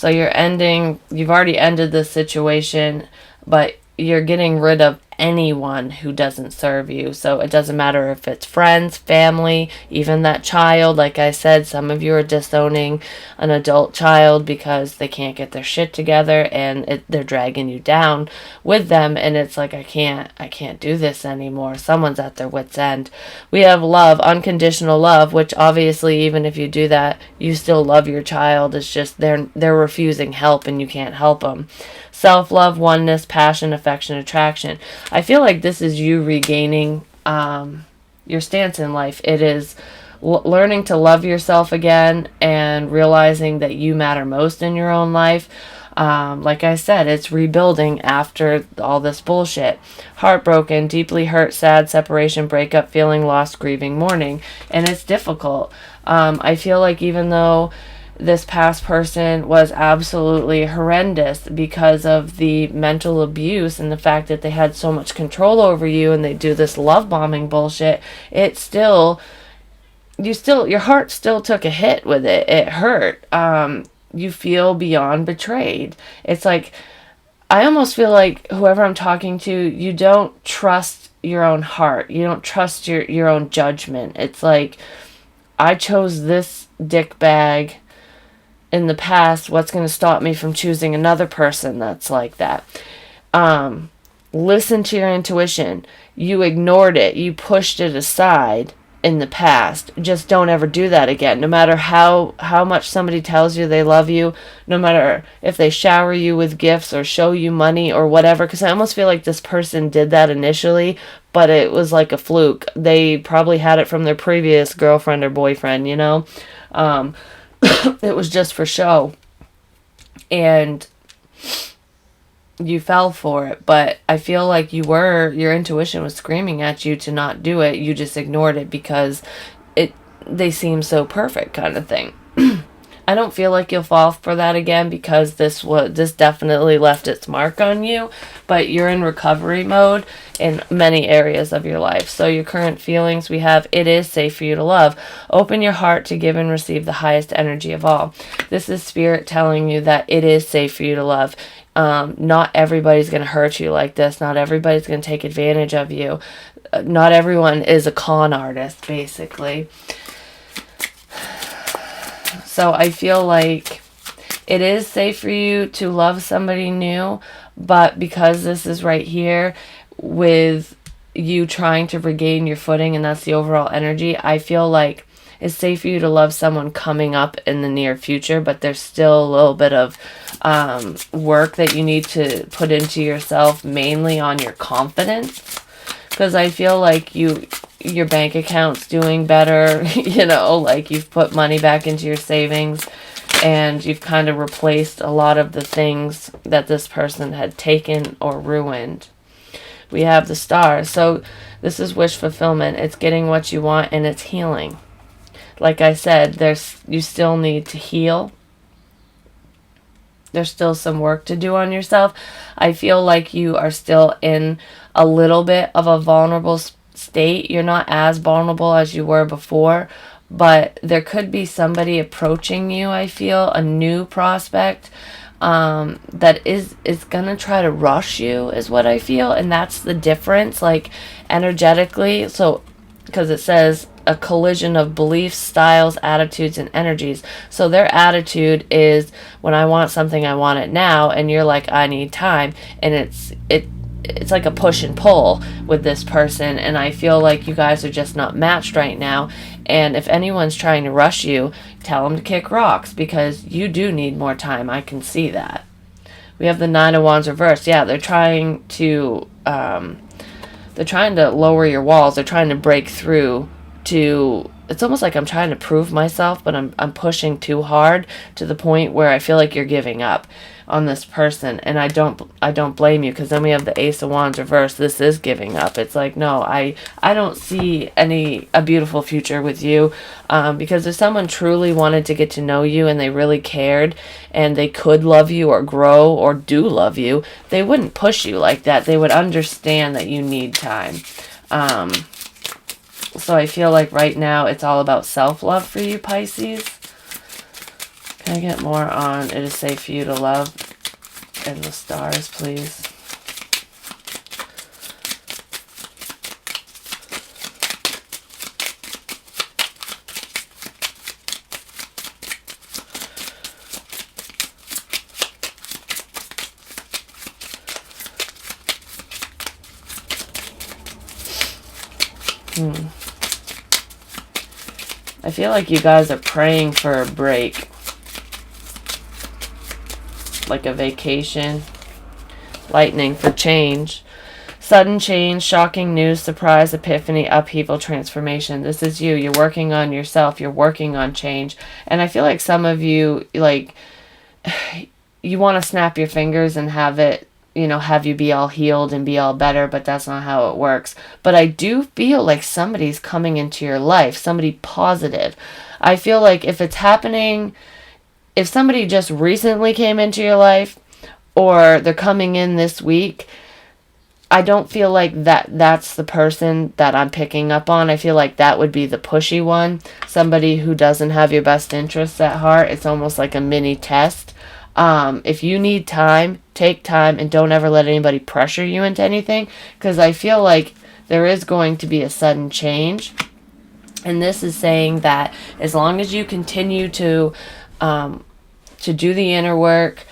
So you've already ended this situation, but you're getting rid of anyone who doesn't serve you. So it doesn't matter if it's friends, family, even that child. Like I said, some of you are disowning an adult child because they can't get their shit together, and they're dragging you down with them, and it's like, I can't do this anymore. Someone's at their wit's end. We have love, unconditional love, which obviously even if you do that, you still love your child. It's just they're refusing help and you can't help them. Self-love, oneness, passion, affection, attraction. I feel like this is you regaining your stance in life. It is learning to love yourself again and realizing that you matter most in your own life. Like I said, it's rebuilding after all this bullshit. Heartbroken, deeply hurt, sad, separation, breakup, feeling lost, grieving, mourning. And it's difficult. I feel like even though this past person was absolutely horrendous because of the mental abuse and the fact that they had so much control over you and they do this love bombing bullshit, your heart still took a hit with it. It hurt. You feel beyond betrayed. It's like, I almost feel like whoever I'm talking to, you don't trust your own heart. You don't trust your own judgment. It's like, I chose this dickbag in the past. What's going to stop me from choosing another person that's like that? Listen to your intuition. You ignored it. You pushed it aside in the past. Just don't ever do that again. No matter how much somebody tells you they love you, no matter if they shower you with gifts or show you money or whatever, because I almost feel like this person did that initially, but it was like a fluke. They probably had it from their previous girlfriend or boyfriend, you know? It was just for show. And you fell for it, but I feel like your intuition was screaming at you to not do it. You just ignored it because they seem so perfect, kind of thing. I don't feel like you'll fall for that again because this definitely left its mark on you, but you're in recovery mode in many areas of your life. So your current feelings, we have, it is safe for you to love. Open your heart to give and receive the highest energy of all. This is spirit telling you that it is safe for you to love. Not everybody's going to hurt you like this. Not everybody's going to take advantage of you. Not everyone is a con artist, basically. So I feel like it is safe for you to love somebody new, but because this is right here with you trying to regain your footing, and that's the overall energy, I feel like it's safe for you to love someone coming up in the near future, but there's still a little bit of work that you need to put into yourself, mainly on your confidence, because I feel like your bank account's doing better, you know, like you've put money back into your savings and you've kind of replaced a lot of the things that this person had taken or ruined. We have the stars. So this is wish fulfillment. It's getting what you want and it's healing. Like I said, you still need to heal. There's still some work to do on yourself. I feel like you are still in a little bit of a vulnerable state. You're not as vulnerable as you were before, but there could be somebody approaching you, I feel, a new prospect that is gonna try to rush you, is what I feel, and that's the difference, like, energetically. So, because it says a collision of beliefs, styles, attitudes, and energies. So their attitude is, when I want something, I want it now, and you're like, I need time, and it's like a push and pull with this person, and I feel like you guys are just not matched right now. And if anyone's trying to rush you, tell them to kick rocks, because you do need more time. I can see that. We have the Nine of Wands reversed. Yeah, they're trying to lower your walls. They're trying to break through to, it's almost like I'm trying to prove myself, but I'm pushing too hard to the point where I feel like you're giving up on this person, and I don't blame you, because then we have the Ace of Wands reversed. This is giving up. It's like, no, I don't see a beautiful future with you, because if someone truly wanted to get to know you and they really cared and they could love you or grow or do love you, they wouldn't push you like that. They would understand that you need time. So I feel like right now it's all about self-love for you, Pisces. Can I get more on it is safe for you to love in the stars, please? I feel like you guys are praying for a break. Like a vacation. Lightning for change. Sudden change, shocking news, surprise, epiphany, upheaval, transformation. This is you. You're working on yourself. You're working on change. And I feel like some of you, like, you want to snap your fingers and have it, have you be all healed and be all better, but that's not how it works. But I do feel like somebody's coming into your life, somebody positive. I feel like if it's happening, if somebody just recently came into your life or they're coming in this week, I don't feel like that's the person that I'm picking up on. I feel like that would be the pushy one. Somebody who doesn't have your best interests at heart. It's almost like a mini test. If you need time, take time and don't ever let anybody pressure you into anything, because I feel like there is going to be a sudden change. And this is saying that as long as you continue to do the inner work,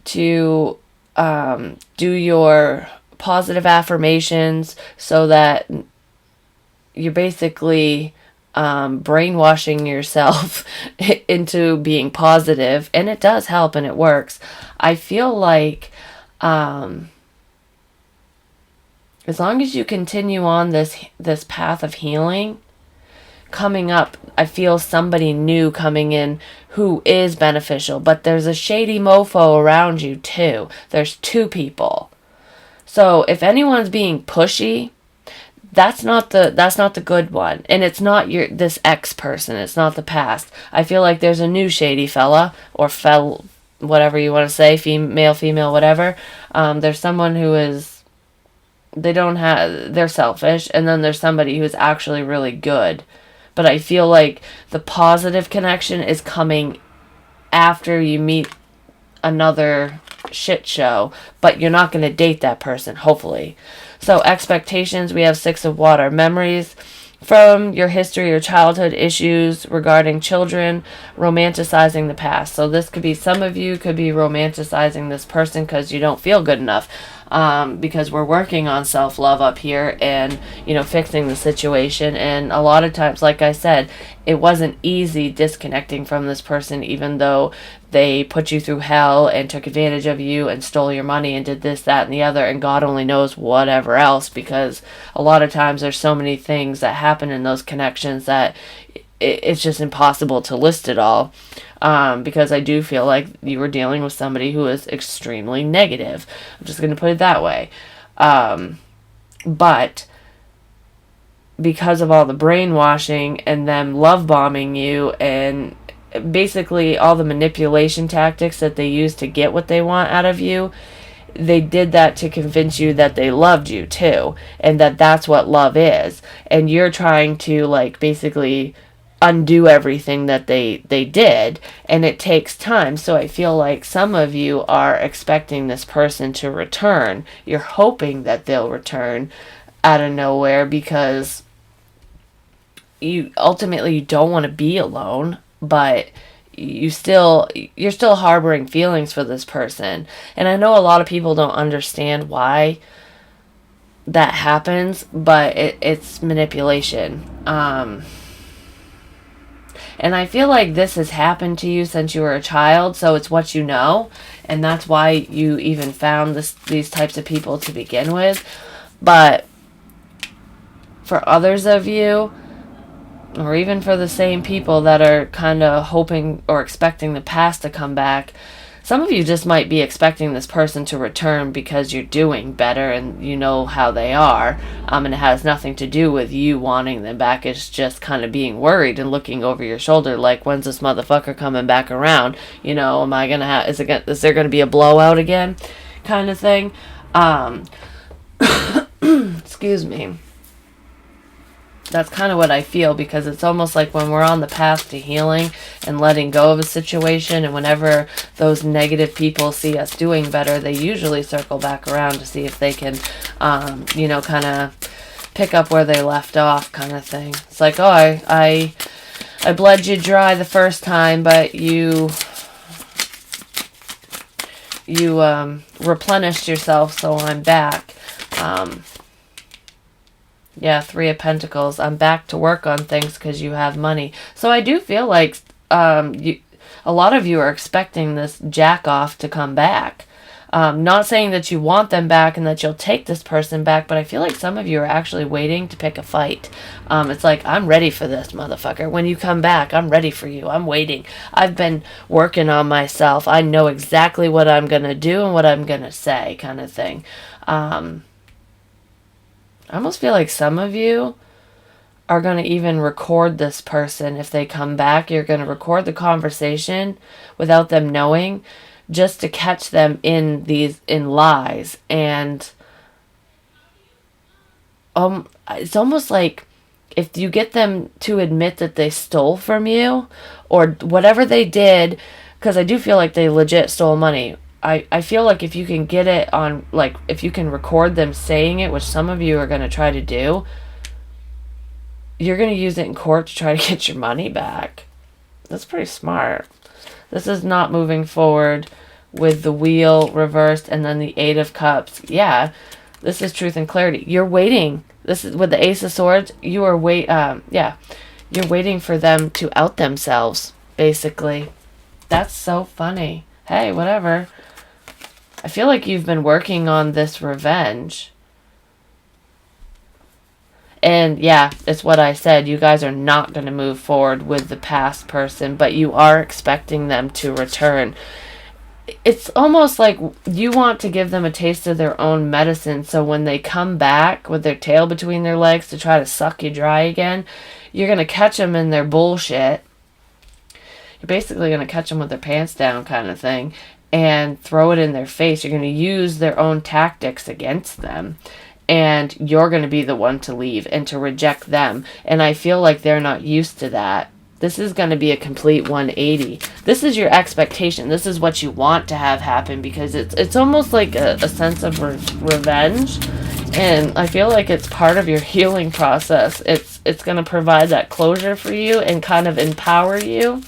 to do your positive affirmations, so that you're basically brainwashing yourself into being positive, and it does help and it works. I feel like as long as you continue on this path of healing, coming up, I feel somebody new coming in who is beneficial, but there's a shady mofo around you too. There's two people. So if anyone's being pushy, that's not the good one. And it's not this ex person. It's not the past. I feel like there's a new shady fella or whatever you want to say, male, female, whatever. There's someone who is, they're selfish, and then there's somebody who's actually really good. But I feel like the positive connection is coming after you meet another shit show, but you're not going to date that person, hopefully. So expectations, we have 6 of water. Memories from your history or childhood, issues regarding children, romanticizing the past. So this could be, some of you could be romanticizing this person because you don't feel good enough. Because we're working on self-love up here and, fixing the situation. And a lot of times, like I said, it wasn't easy disconnecting from this person, even though they put you through hell and took advantage of you and stole your money and did this, that, and the other, and God only knows whatever else, because a lot of times there's so many things that happen in those connections that it's just impossible to list it all. Because I do feel like you were dealing with somebody who is extremely negative. I'm just going to put it that way. But because of all the brainwashing and them love bombing you and basically all the manipulation tactics that they use to get what they want out of you, they did that to convince you that they loved you too, and that's what love is. And you're trying to basically undo everything that they did, and it takes time. So I feel like some of you are expecting this person to return. You're hoping that they'll return out of nowhere because you don't want to be alone, but you're still harboring feelings for this person. And I know a lot of people don't understand why that happens, but it's manipulation. And I feel like this has happened to you since you were a child, so it's what you know, and that's why you even found these types of people to begin with. But for others of you, or even for the same people that are kind of hoping or expecting the past to come back, some of you just might be expecting this person to return because you're doing better and you know how they are, and it has nothing to do with you wanting them back. It's just kind of being worried and looking over your shoulder like, when's this motherfucker coming back around? Am I gonna have, is there gonna be a blowout again, kind of thing? Excuse me. That's kind of what I feel, because it's almost like when we're on the path to healing and letting go of a situation, and whenever those negative people see us doing better, they usually circle back around to see if they can, kind of pick up where they left off, kind of thing. It's like, oh, I bled you dry the first time, but you replenished yourself, so I'm back. Three of Pentacles. I'm back to work on things because you have money. So I do feel like a lot of you are expecting this jack off to come back. Not saying that you want them back and that you'll take this person back, but I feel like some of you are actually waiting to pick a fight. It's like, I'm ready for this, motherfucker. When you come back, I'm ready for you. I'm waiting. I've been working on myself. I know exactly what I'm going to do and what I'm going to say, kind of thing. I almost feel like some of you are going to even record this person. If they come back, you're going to record the conversation without them knowing, just to catch them in lies. And it's almost like if you get them to admit that they stole from you or whatever they did, because I do feel like they legit stole money. I feel like if you can get it on, like, if you can record them saying it, which some of you are going to try to do, you're going to use it in court to try to get your money back. That's pretty smart. This is not moving forward with the wheel reversed and then the Eight of Cups. Yeah, this is truth and clarity. You're waiting. This is with the Ace of Swords. You are you're waiting for them to out themselves, basically. That's so funny. Hey, whatever. I feel like you've been working on this revenge. And yeah, it's what I said. You guys are not going to move forward with the past person, but you are expecting them to return. It's almost like you want to give them a taste of their own medicine, so when they come back with their tail between their legs to try to suck you dry again, you're going to catch them in their bullshit. You're basically going to catch them with their pants down, kind of thing, and throw it in their face. You're going to use their own tactics against them, and you're going to be the one to leave and to reject them. And I feel like they're not used to that. This is going to be a complete 180. This is your expectation. This is what you want to have happen, because it's almost like a sense of revenge. And I feel like it's part of your healing process. It's going to provide that closure for you and kind of empower you,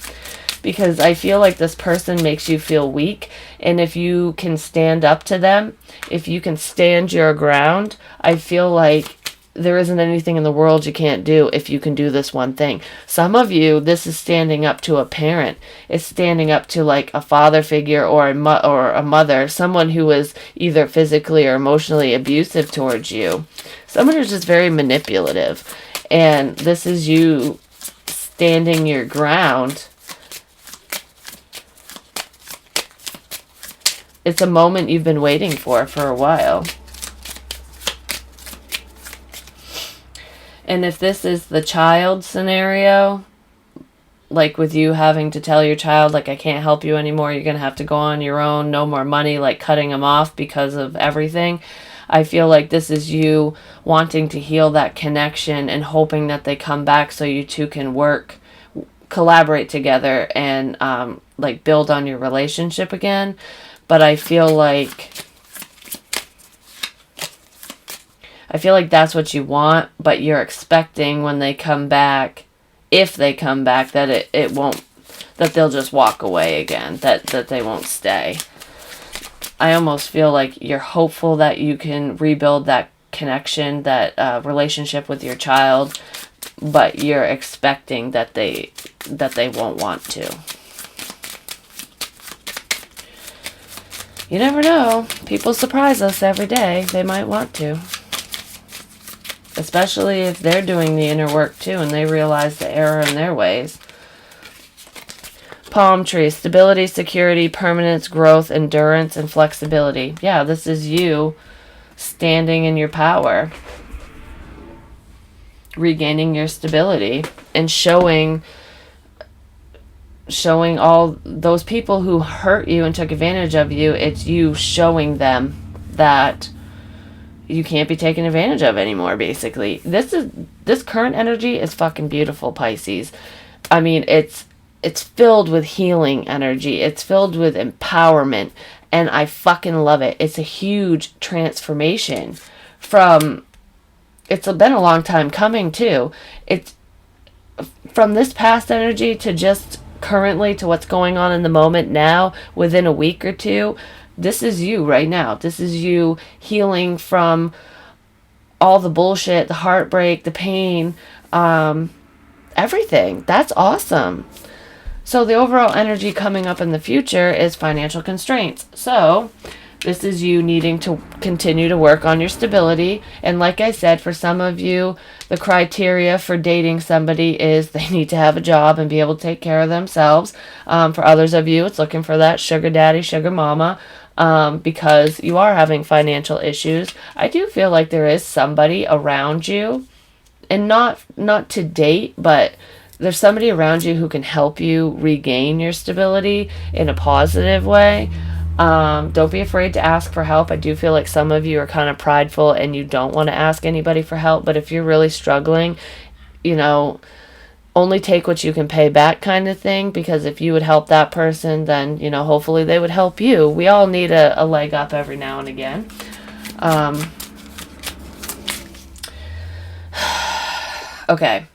because I feel like this person makes you feel weak. And if you can stand up to them, if you can stand your ground, I feel like there isn't anything in the world you can't do if you can do this one thing. Some of you, this is standing up to a parent. It's standing up to like a father figure or a mother, someone who is either physically or emotionally abusive towards you. Someone who's just very manipulative. And this is you standing your ground. It's a moment you've been waiting for a while. And if this is the child scenario, like with you having to tell your child, like, I can't help you anymore, you're going to have to go on your own, no more money, like cutting them off because of everything. I feel like this is you wanting to heal that connection and hoping that they come back so you two can collaborate together and like build on your relationship again. But I feel like that's what you want, but you're expecting when they come back, if they come back, that it won't, that they'll just walk away again, that they won't stay. I almost feel like you're hopeful that you can rebuild that connection, that relationship with your child, but you're expecting that they won't want to. You never know. People surprise us every day. They might want to. Especially if they're doing the inner work too and they realize the error in their ways. Palm tree, stability, security, permanence, growth, endurance, and flexibility. Yeah, this is you standing in your power. Regaining your stability and showing all those people who hurt you and took advantage of you. It's you showing them that you can't be taken advantage of anymore, basically. This current energy is fucking beautiful, Pisces. I mean, it's filled with healing energy. It's filled with empowerment, and I fucking love it. It's a huge transformation from, it's been a long time coming too. It's from this past energy to just currently to what's going on in the moment now within a week or two. This is you right now. This is you healing from all the bullshit, the heartbreak, the pain, everything. That's awesome. So the overall energy coming up in the future is financial constraints. So this is you needing to continue to work on your stability. And like I said, for some of you, the criteria for dating somebody is they need to have a job and be able to take care of themselves. For others of you, it's looking for that sugar daddy, sugar mama, because you are having financial issues. I do feel like there is somebody around you, and not to date, but there's somebody around you who can help you regain your stability in a positive way. Don't be afraid to ask for help. I do feel like some of you are kind of prideful and you don't want to ask anybody for help. But if you're really struggling, only take what you can pay back kind of thing. Because if you would help that person, then, hopefully they would help you. We all need a leg up every now and again. Okay.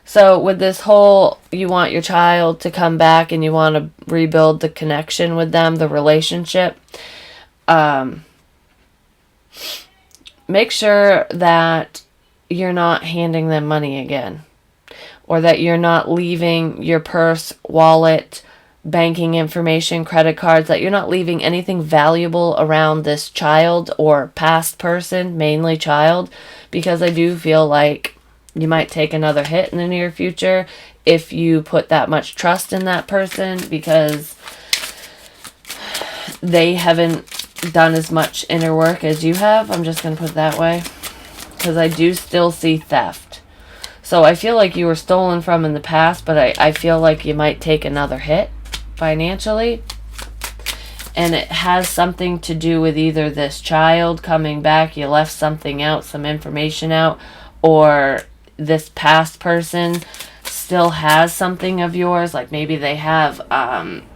So with this whole, you want your child to come back and you want to rebuild the connection with them, the relationship, make sure that you're not handing them money again, or that you're not leaving your purse, wallet, banking information, credit cards, that you're not leaving anything valuable around this child or past person, mainly child, because I do feel like you might take another hit in the near future if you put that much trust in that person, because they haven't done as much inner work as you have. I'm just going to put it that way, because I do still see theft. So I feel like you were stolen from in the past, but I feel like you might take another hit financially. And it has something to do with either this child coming back, you left something out, some information out, or this past person still has something of yours. Like maybe they have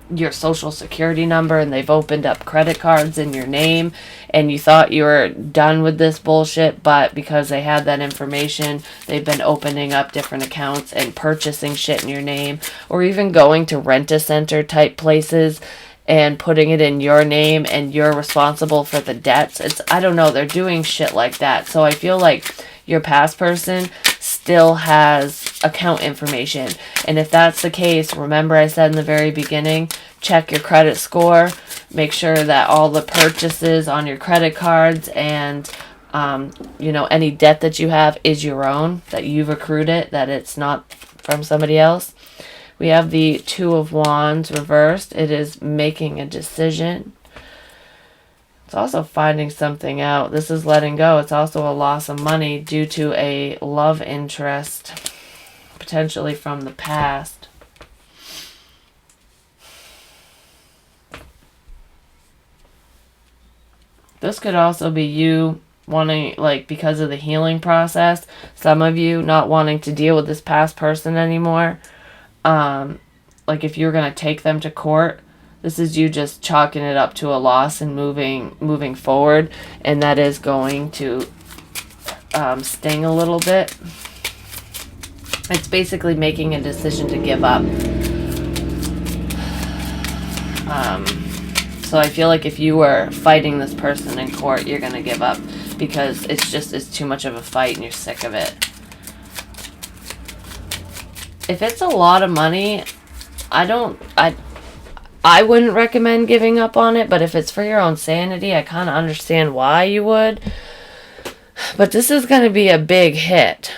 your social security number and they've opened up credit cards in your name, and you thought you were done with this bullshit, but because they had that information, they've been opening up different accounts and purchasing shit in your name, or even going to rent-a-center type places and putting it in your name and you're responsible for the debts. I don't know, they're doing shit like that. So I feel like your past person still has account information. And if that's the case, remember I said in the very beginning, check your credit score. Make sure that all the purchases on your credit cards and, any debt that you have is your own, that you've accrued it, that it's not from somebody else. We have the Two of Wands reversed. It is making a decision. It's also finding something out. This is letting go. It's also a loss of money due to a love interest, potentially from the past. This could also be you wanting, because of the healing process, some of you not wanting to deal with this past person anymore. If you're going to take them to court, this is you just chalking it up to a loss and moving forward, and that is going to sting a little bit. It's basically making a decision to give up. So I feel like if you were fighting this person in court, you're going to give up because it's too much of a fight and you're sick of it. If it's a lot of money, I wouldn't recommend giving up on it, but if it's for your own sanity, I kind of understand why you would. But this is going to be a big hit.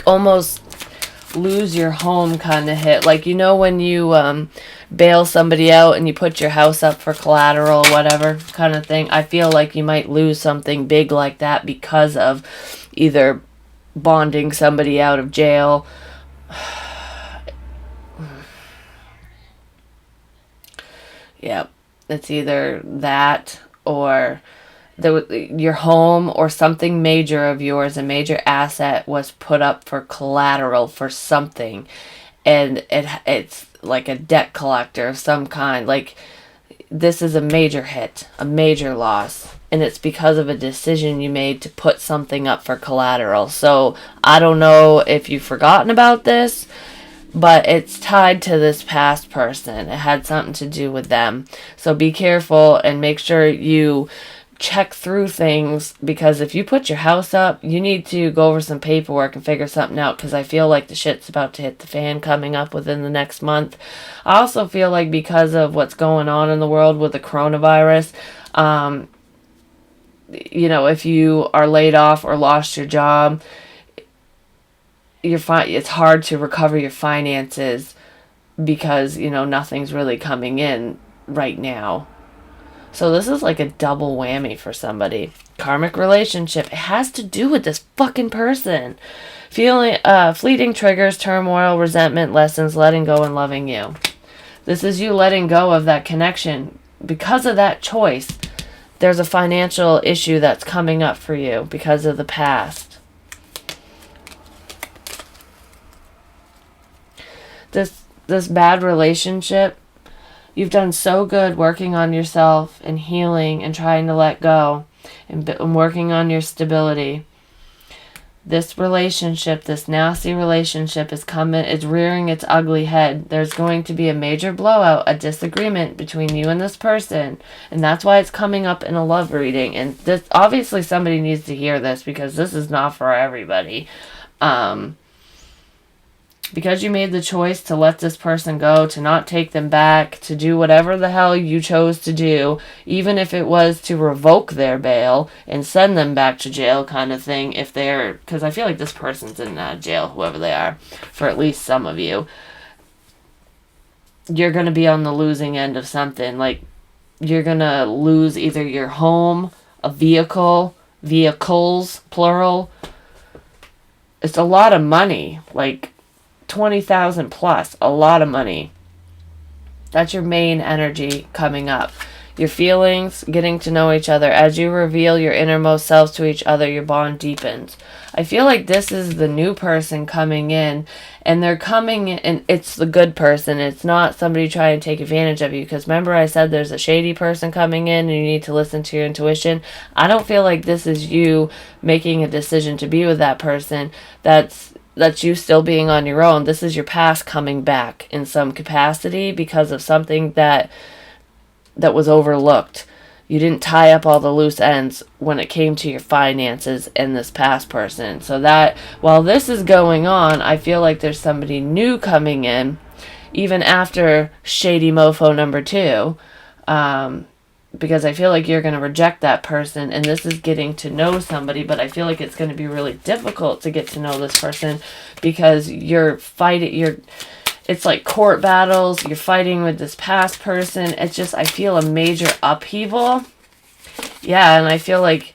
Almost lose your home kind of hit. When you bail somebody out and you put your house up for collateral, whatever kind of thing, I feel like you might lose something big like that because of either bonding somebody out of jail. Yep, it's either that or your home or something major of yours, a major asset, was put up for collateral for something, and it's like a debt collector of some kind. Like, this is a major hit, a major loss, and it's because of a decision you made to put something up for collateral. So I don't know if you've forgotten about this, but it's tied to this past person. It had something to do with them. So be careful and make sure you check through things, because if you put your house up, you need to go over some paperwork and figure something out, because I feel like the shit's about to hit the fan coming up within the next month. I also feel like because of what's going on in the world with the coronavirus, if you are laid off or lost your job, it's hard to recover your finances, because nothing's really coming in right now. So this is like a double whammy for somebody. Karmic relationship. It has to do with this fucking person. Fleeting triggers, turmoil, resentment, lessons, letting go, and loving you. This is you letting go of that connection. Because of that choice, there's a financial issue that's coming up for you because of the past. This bad relationship, you've done so good working on yourself and healing and trying to let go and working on your stability. This relationship, this nasty relationship, it's rearing its ugly head. There's going to be a major blowout, a disagreement between you and this person. And that's why it's coming up in a love reading. And this, obviously somebody needs to hear this, because this is not for everybody. Because you made the choice to let this person go, to not take them back, to do whatever the hell you chose to do, even if it was to revoke their bail and send them back to jail kind of thing, because I feel like this person's in jail, whoever they are, for at least some of you. You're going to be on the losing end of something. Like, you're going to lose either your home, a vehicle, vehicles, plural. It's a lot of money. Like, 20,000 plus, a lot of money. That's your main energy coming up. Your feelings, getting to know each other. As you reveal your innermost selves to each other, your bond deepens. I feel like this is the new person coming in, and they're coming in, and it's the good person. It's not somebody trying to take advantage of you, because remember I said there's a shady person coming in and you need to listen to your intuition. I don't feel like this is you making a decision to be with that person. That's you still being on your own. This is your past coming back in some capacity because of something that was overlooked. You didn't tie up all the loose ends when it came to your finances and this past person. So that while this is going on, I feel like there's somebody new coming in, even after Shady Mofo number 2. Because I feel like you're going to reject that person, and this is getting to know somebody, but I feel like it's going to be really difficult to get to know this person, because it's like court battles, you're fighting with this past person. It's just, I feel a major upheaval. Yeah, and I feel like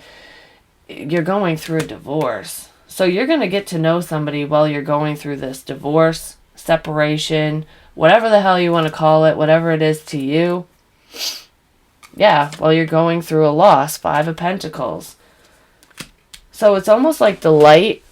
you're going through a divorce. So you're going to get to know somebody while you're going through this divorce, separation, whatever the hell you want to call it, whatever it is to you. Yeah, while you're going through a loss, 5 of Pentacles. So it's almost like the light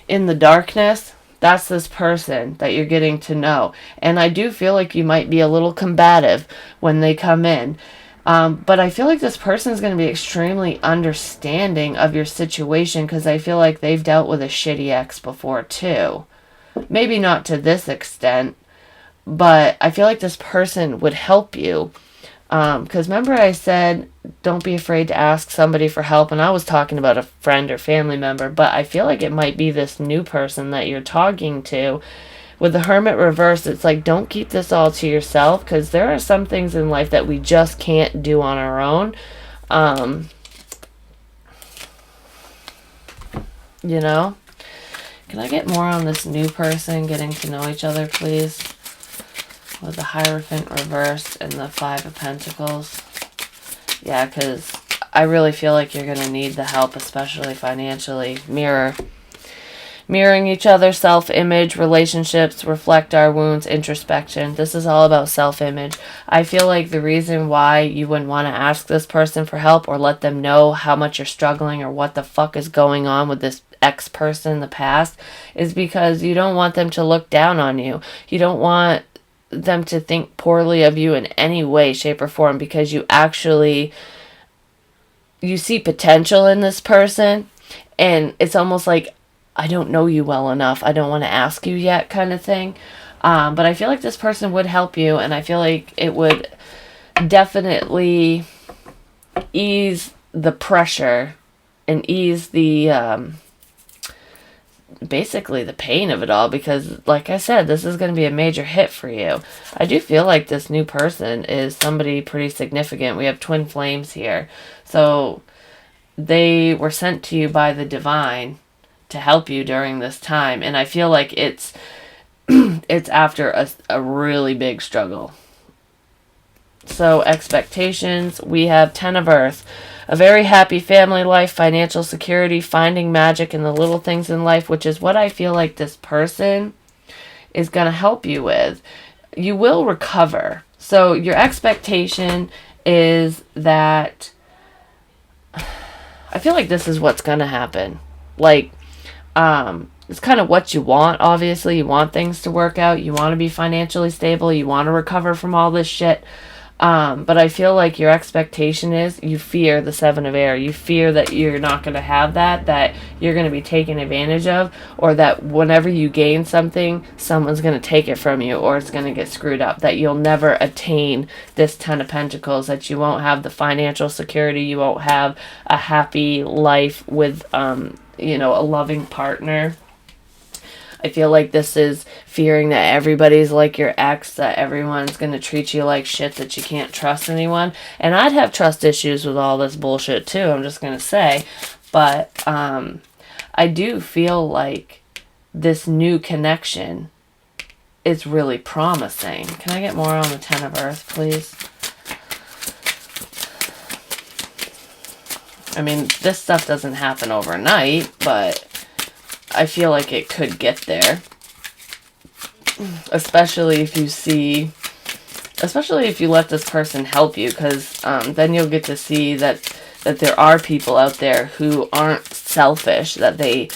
in the darkness. That's this person that you're getting to know. And I do feel like you might be a little combative when they come in. But I feel like this person is going to be extremely understanding of your situation, because I feel like they've dealt with a shitty ex before too. Maybe not to this extent, but I feel like this person would help you. Because remember I said, don't be afraid to ask somebody for help. And I was talking about a friend or family member, but I feel like it might be this new person that you're talking to. With the Hermit reverse, it's like, don't keep this all to yourself, because there are some things in life that we just can't do on our own. Can I get more on this new person getting to know each other, please? With the Hierophant reversed and the 5 of Pentacles. Yeah, because I really feel like you're going to need the help, especially financially. Mirror. Mirroring each other, self-image, relationships, reflect our wounds, introspection. This is all about self-image. I feel like the reason why you wouldn't want to ask this person for help or let them know how much you're struggling or what the fuck is going on with this ex-person in the past is because you don't want them to look down on you. You don't want them to think poorly of you in any way, shape, or form, because you see potential in this person, and it's almost like, I don't know you well enough, I don't want to ask you yet, kind of thing. But I feel like this person would help you, and I feel like it would definitely ease the pressure and ease the basically the pain of it all, because like I said, this is going to be a major hit for you. I do feel like this new person is somebody pretty significant. We have twin flames here, so they were sent to you by the divine to help you during this time, and I feel like it's after a really big struggle. So expectations, we have 10 of Earth. A very happy family life, financial security, finding magic in the little things in life, which is what I feel like this person is going to help you with. You will recover. So your expectation is that, I feel like this is what's going to happen. Like, it's kind of what you want, obviously. You want things to work out. You want to be financially stable. You want to recover from all this shit. But I feel like your expectation is you fear the Seven of Air. You fear that you're not going to have that you're going to be taken advantage of, or that whenever you gain something, someone's going to take it from you, or it's going to get screwed up, that you'll never attain this 10 of Pentacles, that you won't have the financial security, you won't have a happy life with, a loving partner. I feel like this is fearing that everybody's like your ex, that everyone's going to treat you like shit, that you can't trust anyone. And I'd have trust issues with all this bullshit too, I'm just going to say. But I do feel like this new connection is really promising. Can I get more on the 10 of Earth, please? I mean, this stuff doesn't happen overnight, but I feel like it could get there. Especially if you let this person help you, because then you'll get to see that there are people out there who aren't selfish, that they,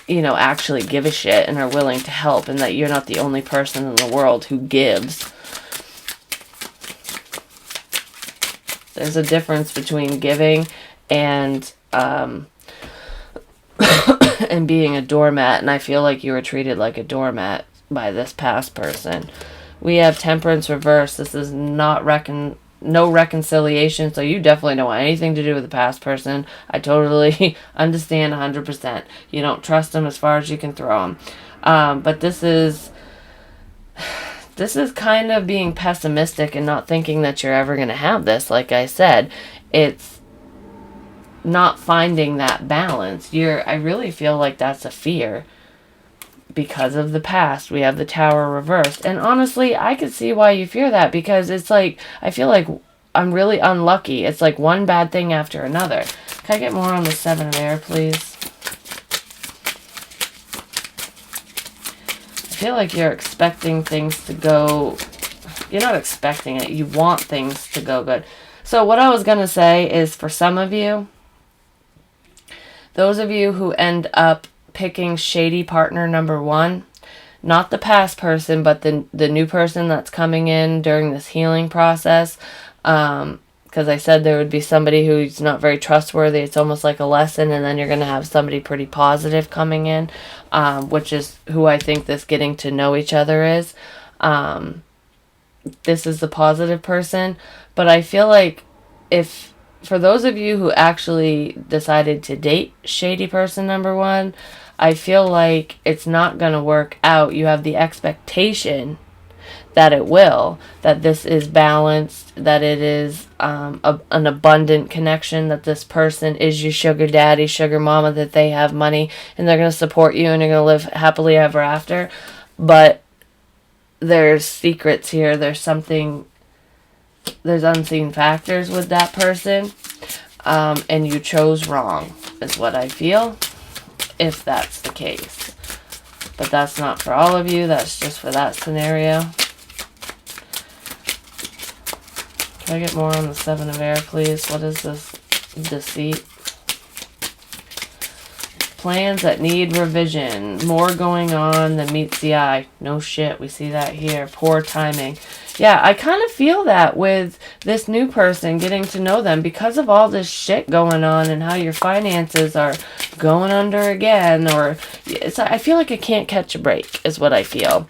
actually give a shit and are willing to help, and that you're not the only person in the world who gives. There's a difference between giving and and being a doormat, and I feel like you were treated like a doormat by this past person. We have Temperance reverse. This is no reconciliation, so you definitely don't want anything to do with the past person. I totally understand 100%. You don't trust them as far as you can throw them. But this is kind of being pessimistic and not thinking that you're ever going to have this. Like I said, it's not finding that balance. I really feel like that's a fear because of the past. We have the Tower reversed, and honestly, I could see why you fear that, because it's like, I feel like I'm really unlucky. It's like one bad thing after another. Can I get more on the Seven of Air, please? I feel like you're expecting things to go, you're not expecting it, you want things to go good. So what I was gonna say is, for some of you, those of you who end up picking shady partner number 1, not the past person, but the new person that's coming in during this healing process, because I said there would be somebody who's not very trustworthy. It's almost like a lesson, and then you're going to have somebody pretty positive coming in, which is who I think this getting to know each other is. This is the positive person, but I feel like for those of you who actually decided to date shady person number 1, I feel like it's not going to work out. You have the expectation that it will, that this is balanced, that it is an abundant connection, that this person is your sugar daddy, sugar mama, that they have money and they're going to support you and you're going to live happily ever after. But there's secrets here. There's unseen factors with that person, and you chose wrong, is what I feel, if that's the case. But that's not for all of you. That's just for that scenario. Can I get more on the Seven of Air, please? What is this? Deceit. Plans that need revision. More going on than meets the eye. No shit. We see that here. Poor timing. Yeah, I kind of feel that with this new person, getting to know them because of all this shit going on and how your finances are going under again. Or I feel like I can't catch a break is what I feel.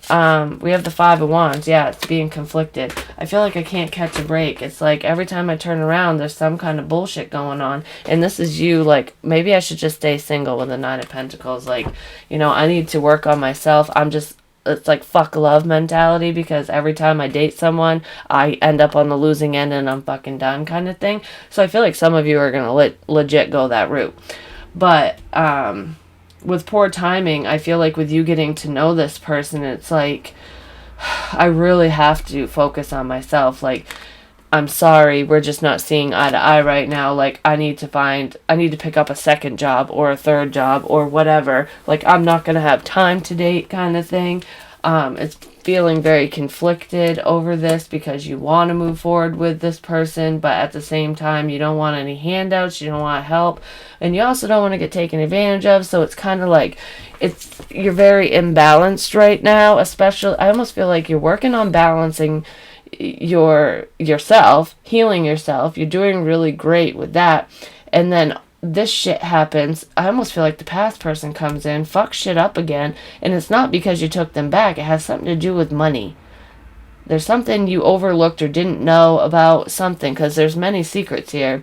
We have the Five of Wands. Yeah, it's being conflicted. I feel like I can't catch a break. It's like every time I turn around, there's some kind of bullshit going on. And this is you, like, maybe I should just stay single with the Nine of Pentacles. Like, you know, I need to work on myself. It's like fuck love mentality, because every time I date someone, I end up on the losing end and I'm fucking done kind of thing. So I feel like some of you are going to legit go that route. But, with poor timing, I feel like with you getting to know this person, it's like, I really have to focus on myself. Like, I'm sorry, we're just not seeing eye to eye right now. Like, I need to pick up a second job or a third job or whatever. Like, I'm not going to have time to date kind of thing. It's feeling very conflicted over this because you want to move forward with this person, but at the same time, you don't want any handouts, you don't want help, and you also don't want to get taken advantage of. So it's kind of like you're very imbalanced right now. Especially, I almost feel like you're working on balancing yourself, healing yourself. You're doing really great with that, and then this shit happens. I almost feel like the past person comes in, fucks shit up again, and it's not because you took them back. It has something to do with money. There's something you overlooked or didn't know about something, because there's many secrets here.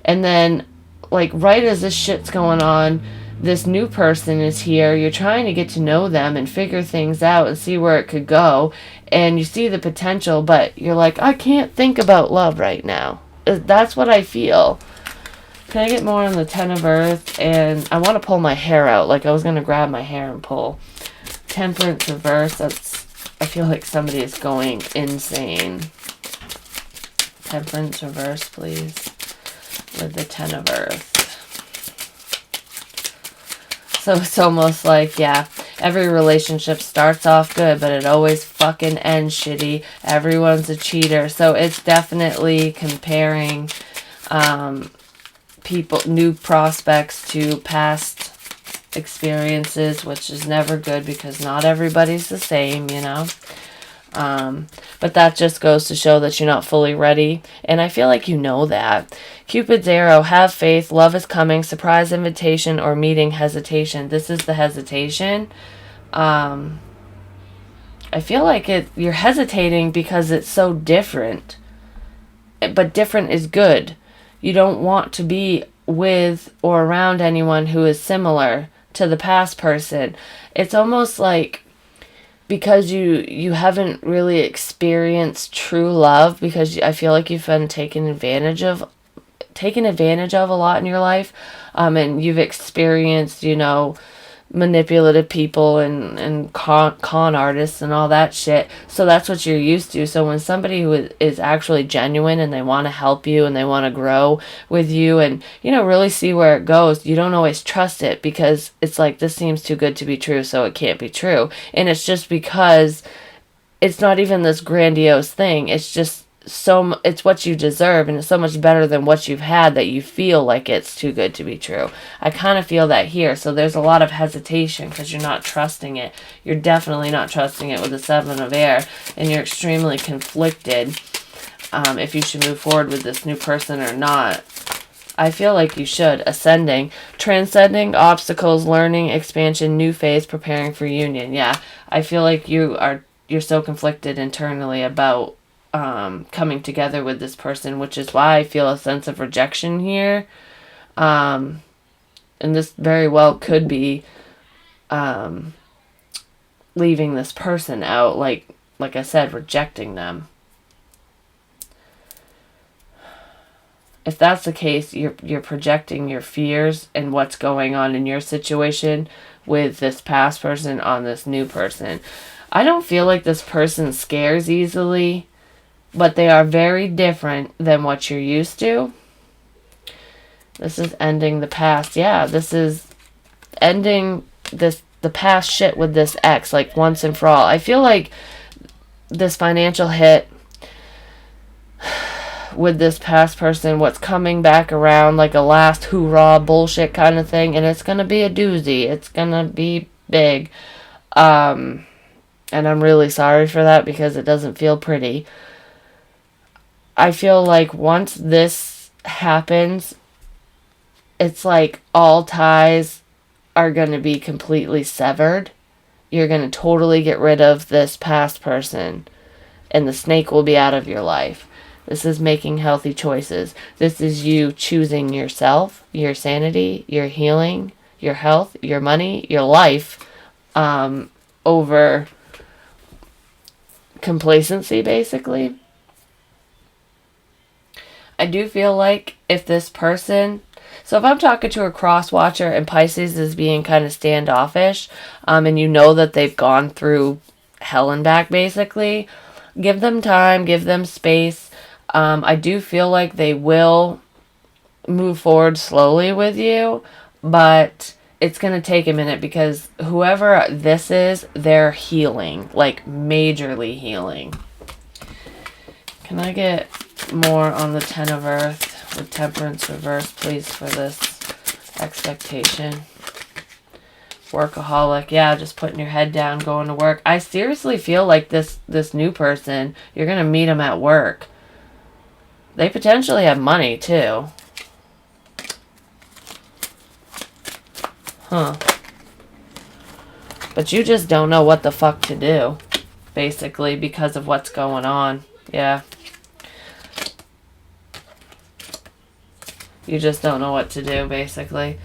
And then, like, right as this shit's going on, this new person is here. You're trying to get to know them and figure things out and see where it could go, and you see the potential, but you're like, I can't think about love right now. That's what I feel. Can I get more on the Ten of Earth? And I want to pull my hair out. Like, I was going to grab my hair and pull. Temperance reverse. I feel like somebody is going insane. Temperance reverse, please. With the Ten of Earth. So it's almost like, yeah, every relationship starts off good, but it always fucking ends shitty. Everyone's a cheater. So it's definitely comparing people, new prospects to past experiences, which is never good because not everybody's the same, you know. But that just goes to show that you're not fully ready, and I feel like you know that. Cupid's arrow, have faith, love is coming, surprise invitation, or meeting hesitation. This is the hesitation. I feel like you're hesitating because it's so different, but different is good. You don't want to be with or around anyone who is similar to the past person. It's almost like because you haven't really experienced true love, because I feel like you've been taken advantage of a lot in your life, and you've experienced, you know, manipulative people and con artists and all that shit. So that's what you're used to. So when somebody who is actually genuine and they want to help you and they want to grow with you and, you know, really see where it goes, you don't always trust it, because it's like, this seems too good to be true, so it can't be true. And it's just because it's not even this grandiose thing. It's just it's what you deserve, and it's so much better than what you've had that you feel like it's too good to be true. I kind of feel that here. So there's a lot of hesitation because you're not trusting it. You're definitely not trusting it with the Seven of Air, and you're extremely conflicted if you should move forward with this new person or not. I feel like you should. Ascending, transcending obstacles, learning, expansion, new phase, preparing for union. Yeah, I feel like you're so conflicted internally about coming together with this person, which is why I feel a sense of rejection here. And this very well could be leaving this person out, like I said, rejecting them. If that's the case, you're projecting your fears and what's going on in your situation with this past person on this new person. I don't feel like this person scares easily, but they are very different than what you're used to. This is ending the past. Yeah, this is ending the the past shit with this ex, like once and for all. I feel like this financial hit with this past person, what's coming back around like a last hoorah bullshit kind of thing, and it's gonna be a doozy. It's gonna be big. And I'm really sorry for that because it doesn't feel pretty. I feel like once this happens, it's like all ties are going to be completely severed. You're going to totally get rid of this past person, and the snake will be out of your life. This is making healthy choices. This is you choosing yourself, your sanity, your healing, your health, your money, your life, over complacency, basically. I do feel like if this person... So if I'm talking to a cross-watcher and Pisces is being kind of standoffish, and you know that they've gone through hell and back, basically, give them time, give them space. I do feel like they will move forward slowly with you, but it's going to take a minute because whoever this is, they're healing, like majorly healing. Can I get more on the Ten of Earth with Temperance reverse, please, for this expectation? Workaholic. Yeah, just putting your head down, going to work. I seriously feel like this new person, you're going to meet them at work. They potentially have money, too. Huh. But you just don't know what the fuck to do, basically, because of what's going on. Yeah. You just don't know what to do, basically.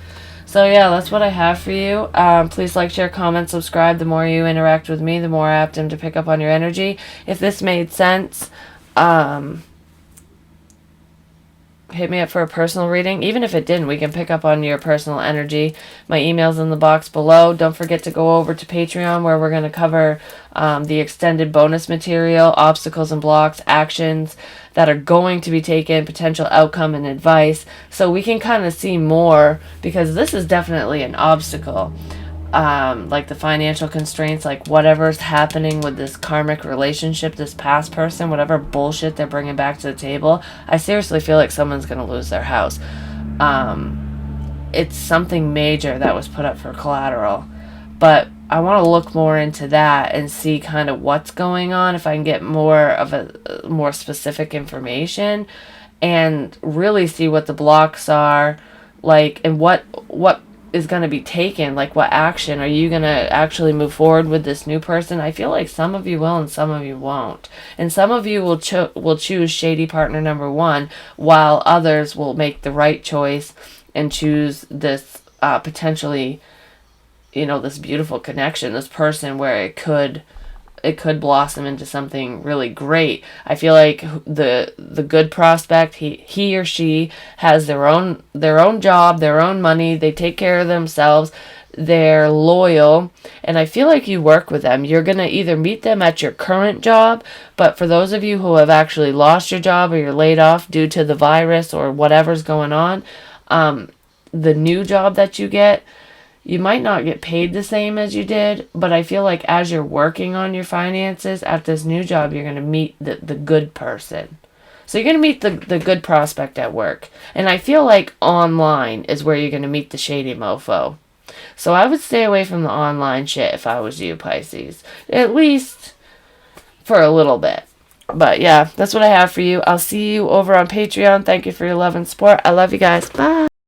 So, yeah, that's what I have for you. Please like, share, comment, subscribe. The more you interact with me, the more apt I am to pick up on your energy. If this made sense, hit me up for a personal reading. Even if it didn't, we can pick up on your personal energy. My email's in the box below. Don't forget to go over to Patreon, where we're going to cover the extended bonus material, obstacles and blocks, actions that are going to be taken, potential outcome and advice, so we can kind of see more, because this is definitely an obstacle. Like the financial constraints, like whatever's happening with this karmic relationship, this past person, whatever bullshit they're bringing back to the table, I seriously feel like someone's going to lose their house. It's something major that was put up for collateral. But I want to look more into that and see kind of what's going on, if I can get more specific information, and really see what the blocks are, like, and what is going to be taken, like what action are you going to actually move forward with this new person. I feel like some of you will and some of you won't, and some of you will choose shady partner number one, while others will make the right choice and choose this potentially, this beautiful connection, this person where it could blossom into something really great. I feel like the good prospect, he or she has their own job, their own money, they take care of themselves, they're loyal, and I feel like you work with them. You're going to either meet them at your current job, but for those of you who have actually lost your job or you're laid off due to the virus or whatever's going on, the new job that you get, you might not get paid the same as you did, but I feel like as you're working on your finances at this new job, you're going to meet the good person. So you're going to meet the good prospect at work. And I feel like online is where you're going to meet the shady mofo. So I would stay away from the online shit if I was you, Pisces. At least for a little bit. But yeah, that's what I have for you. I'll see you over on Patreon. Thank you for your love and support. I love you guys. Bye.